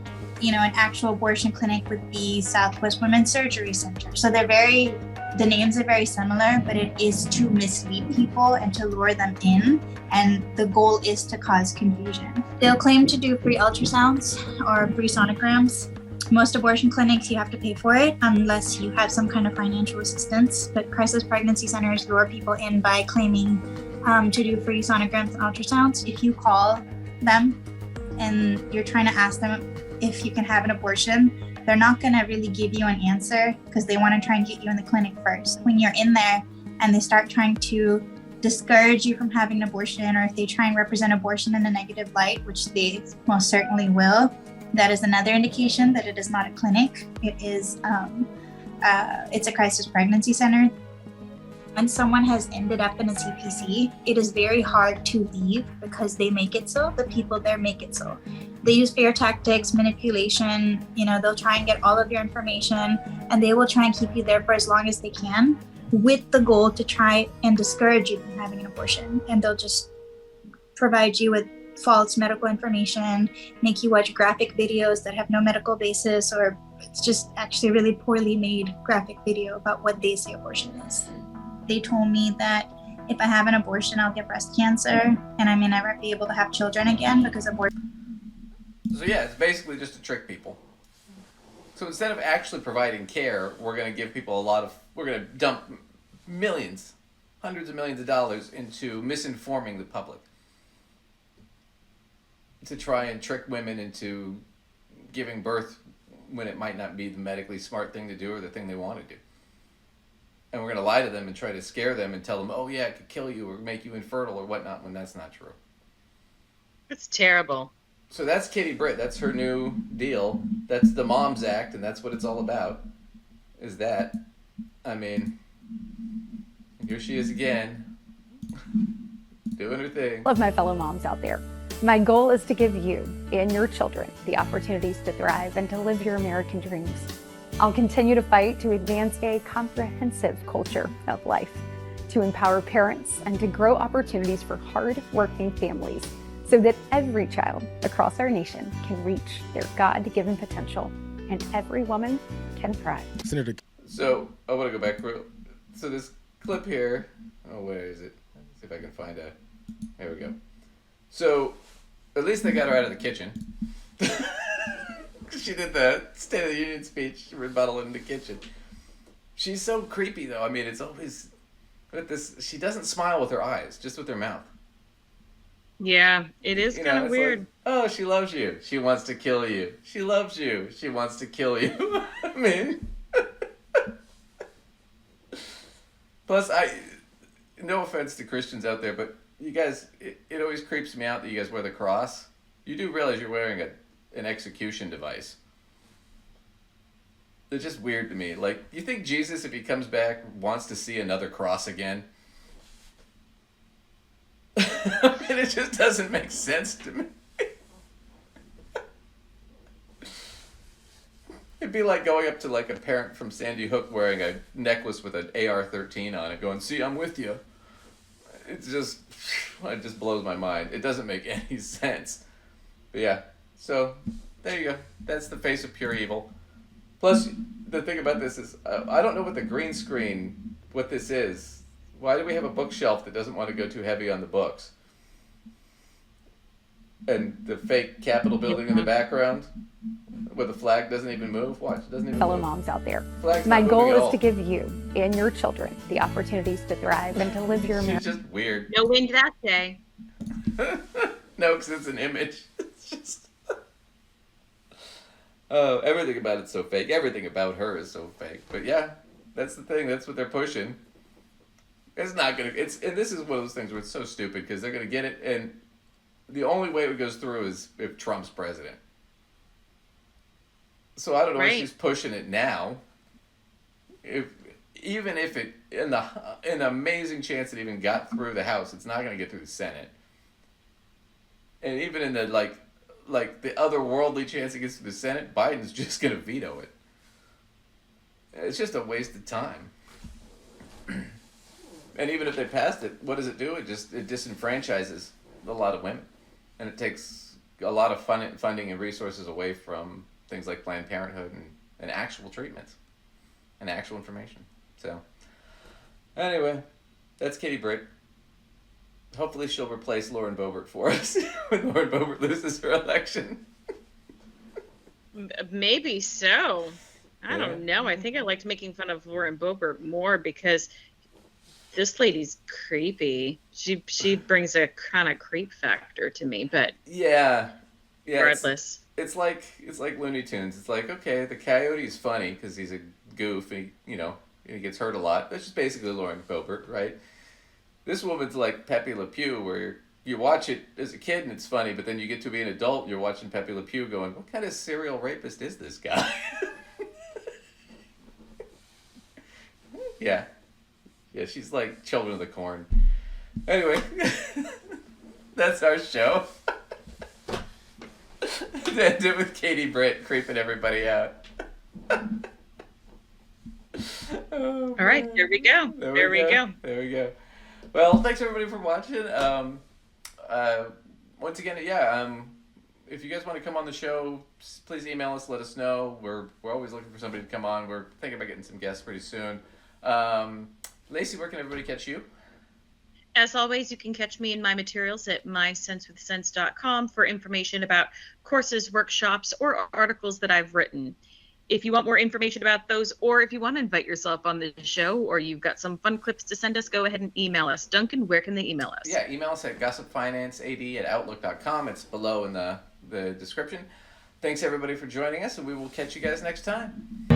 an actual abortion clinic would be Southwest Women's Surgery Center. So the names are very similar, but it is to mislead people and to lure them in, and the goal is to cause confusion. They'll claim to do free ultrasounds or free sonograms. Most abortion clinics, you have to pay for it unless you have some kind of financial assistance. But crisis pregnancy centers lure people in by claiming to do free sonograms and ultrasounds. If you call them and you're trying to ask them if you can have an abortion, they're not going to really give you an answer because they want to try and get you in the clinic first. When you're in there and they start trying to discourage you from having an abortion, or if they try and represent abortion in a negative light, which they most certainly will, that is another indication that it is not a clinic. It is, it's a crisis pregnancy center. When someone has ended up in a CPC, it is very hard to leave because they make it so. The people there make it so. They use fear tactics, manipulation. They'll try and get all of your information, and they will try and keep you there for as long as they can, with the goal to try and discourage you from having an abortion. And they'll just provide you with false medical information, make you watch graphic videos that have no medical basis, or it's just actually really poorly made graphic video about what they say abortion is. They told me that if I have an abortion, I'll get breast cancer, and I may never be able to have children again because abortion. So yeah, it's basically just to trick people. So instead of actually providing care, we're going to give people we're going to dump millions, hundreds of millions of dollars into misinforming the public, to try and trick women into giving birth when it might not be the medically smart thing to do or the thing they want to do. And we're going to lie to them and try to scare them and tell them, oh yeah, it could kill you or make you infertile or whatnot, when that's not true. It's terrible. So that's Katie Britt. That's her new deal. That's the Moms Act, and that's what it's all about, is that. I mean, here she is again, doing her thing. Love my fellow moms out there. My goal is to give you and your children the opportunities to thrive and to live your American dreams. I'll continue to fight to advance a comprehensive culture of life, to empower parents and to grow opportunities for hard-working families so that every child across our nation can reach their God-given potential and every woman can thrive. Senator. So I want to go back. So this clip here, where is it? Let's see if I can find it. There we go. So at least they got her out of the kitchen. She did the State of the Union speech rebuttal in the kitchen. She's so creepy, though. I mean, it's always with this. She doesn't smile with her eyes, just with her mouth. Yeah, it is kind of weird. Like, oh, she loves you. She wants to kill you. She loves you. She wants to kill you. I mean, plus, no offense to Christians out there, but you guys, it always creeps me out that you guys wear the cross. You do realize you're wearing an execution device. It's just weird to me. Like, you think Jesus, if he comes back, wants to see another cross again? I mean, it just doesn't make sense to me. It'd be like going up to like a parent from Sandy Hook wearing a necklace with an AR-13 on it going, see, I'm with you. It just blows my mind. It doesn't make any sense. But yeah, so there you go. That's the face of pure evil. Plus, the thing about this is, I don't know what the green screen, what this is. Why do we have a bookshelf that doesn't want to go too heavy on the books? And the fake Capitol building in the background, where the flag doesn't even move. Watch, it doesn't even Fellow move. moms out there. Flag's My not goal moving at is all. to give you and your children the opportunities to thrive and to live your She's American. just weird. No wind that day. No, because it's an image. It's just... Oh, everything about it's so fake. Everything about her is so fake. But yeah, that's the thing. That's what they're pushing. It's not gonna. And this is one of those things where it's so stupid because they're gonna get it, and the only way it goes through is if Trump's president. So I don't know if she's pushing it now. Even if it, an amazing chance it even got through the House, it's not going to get through the Senate. And even in the like the otherworldly chance it gets through the Senate, Biden's just going to veto it. It's just a waste of time. And even if they passed it, what does it do? It disenfranchises a lot of women, and it takes a lot of funding and resources away from things like Planned Parenthood and actual treatments and actual information. So, anyway, that's Katie Britt. Hopefully she'll replace Lauren Boebert for us when Lauren Boebert loses her election. Maybe so. I don't know. I think I liked making fun of Lauren Boebert more because this lady's creepy. She brings a kind of creep factor to me, but yeah. Regardless, it's like Looney Tunes. It's like, okay, the coyote's funny because he's a goof and he gets hurt a lot. That's just basically Lauren Boebert, right? This woman's like Pepe Le Pew, where you watch it as a kid and it's funny, but then you get to be an adult, you're watching Pepe Le Pew going, what kind of serial rapist is this guy? Yeah, she's like Children of the Corn. Anyway, that's our show. End it with Katie Britt creeping everybody out. All right, there we go. There we go. Well, thanks everybody for watching. Once again, if you guys want to come on the show, please email us. Let us know. We're always looking for somebody to come on. We're thinking about getting some guests pretty soon. Lacey, where can everybody catch you? As always, you can catch me in my materials at mysensewithsense.com for information about courses, workshops, or articles that I've written. If you want more information about those, or if you want to invite yourself on the show, or you've got some fun clips to send us, go ahead and email us. Duncan, where can they email us? Yeah, email us at gossipfinancead@outlook.com. It's below in the description. Thanks everybody for joining us, and we will catch you guys next time.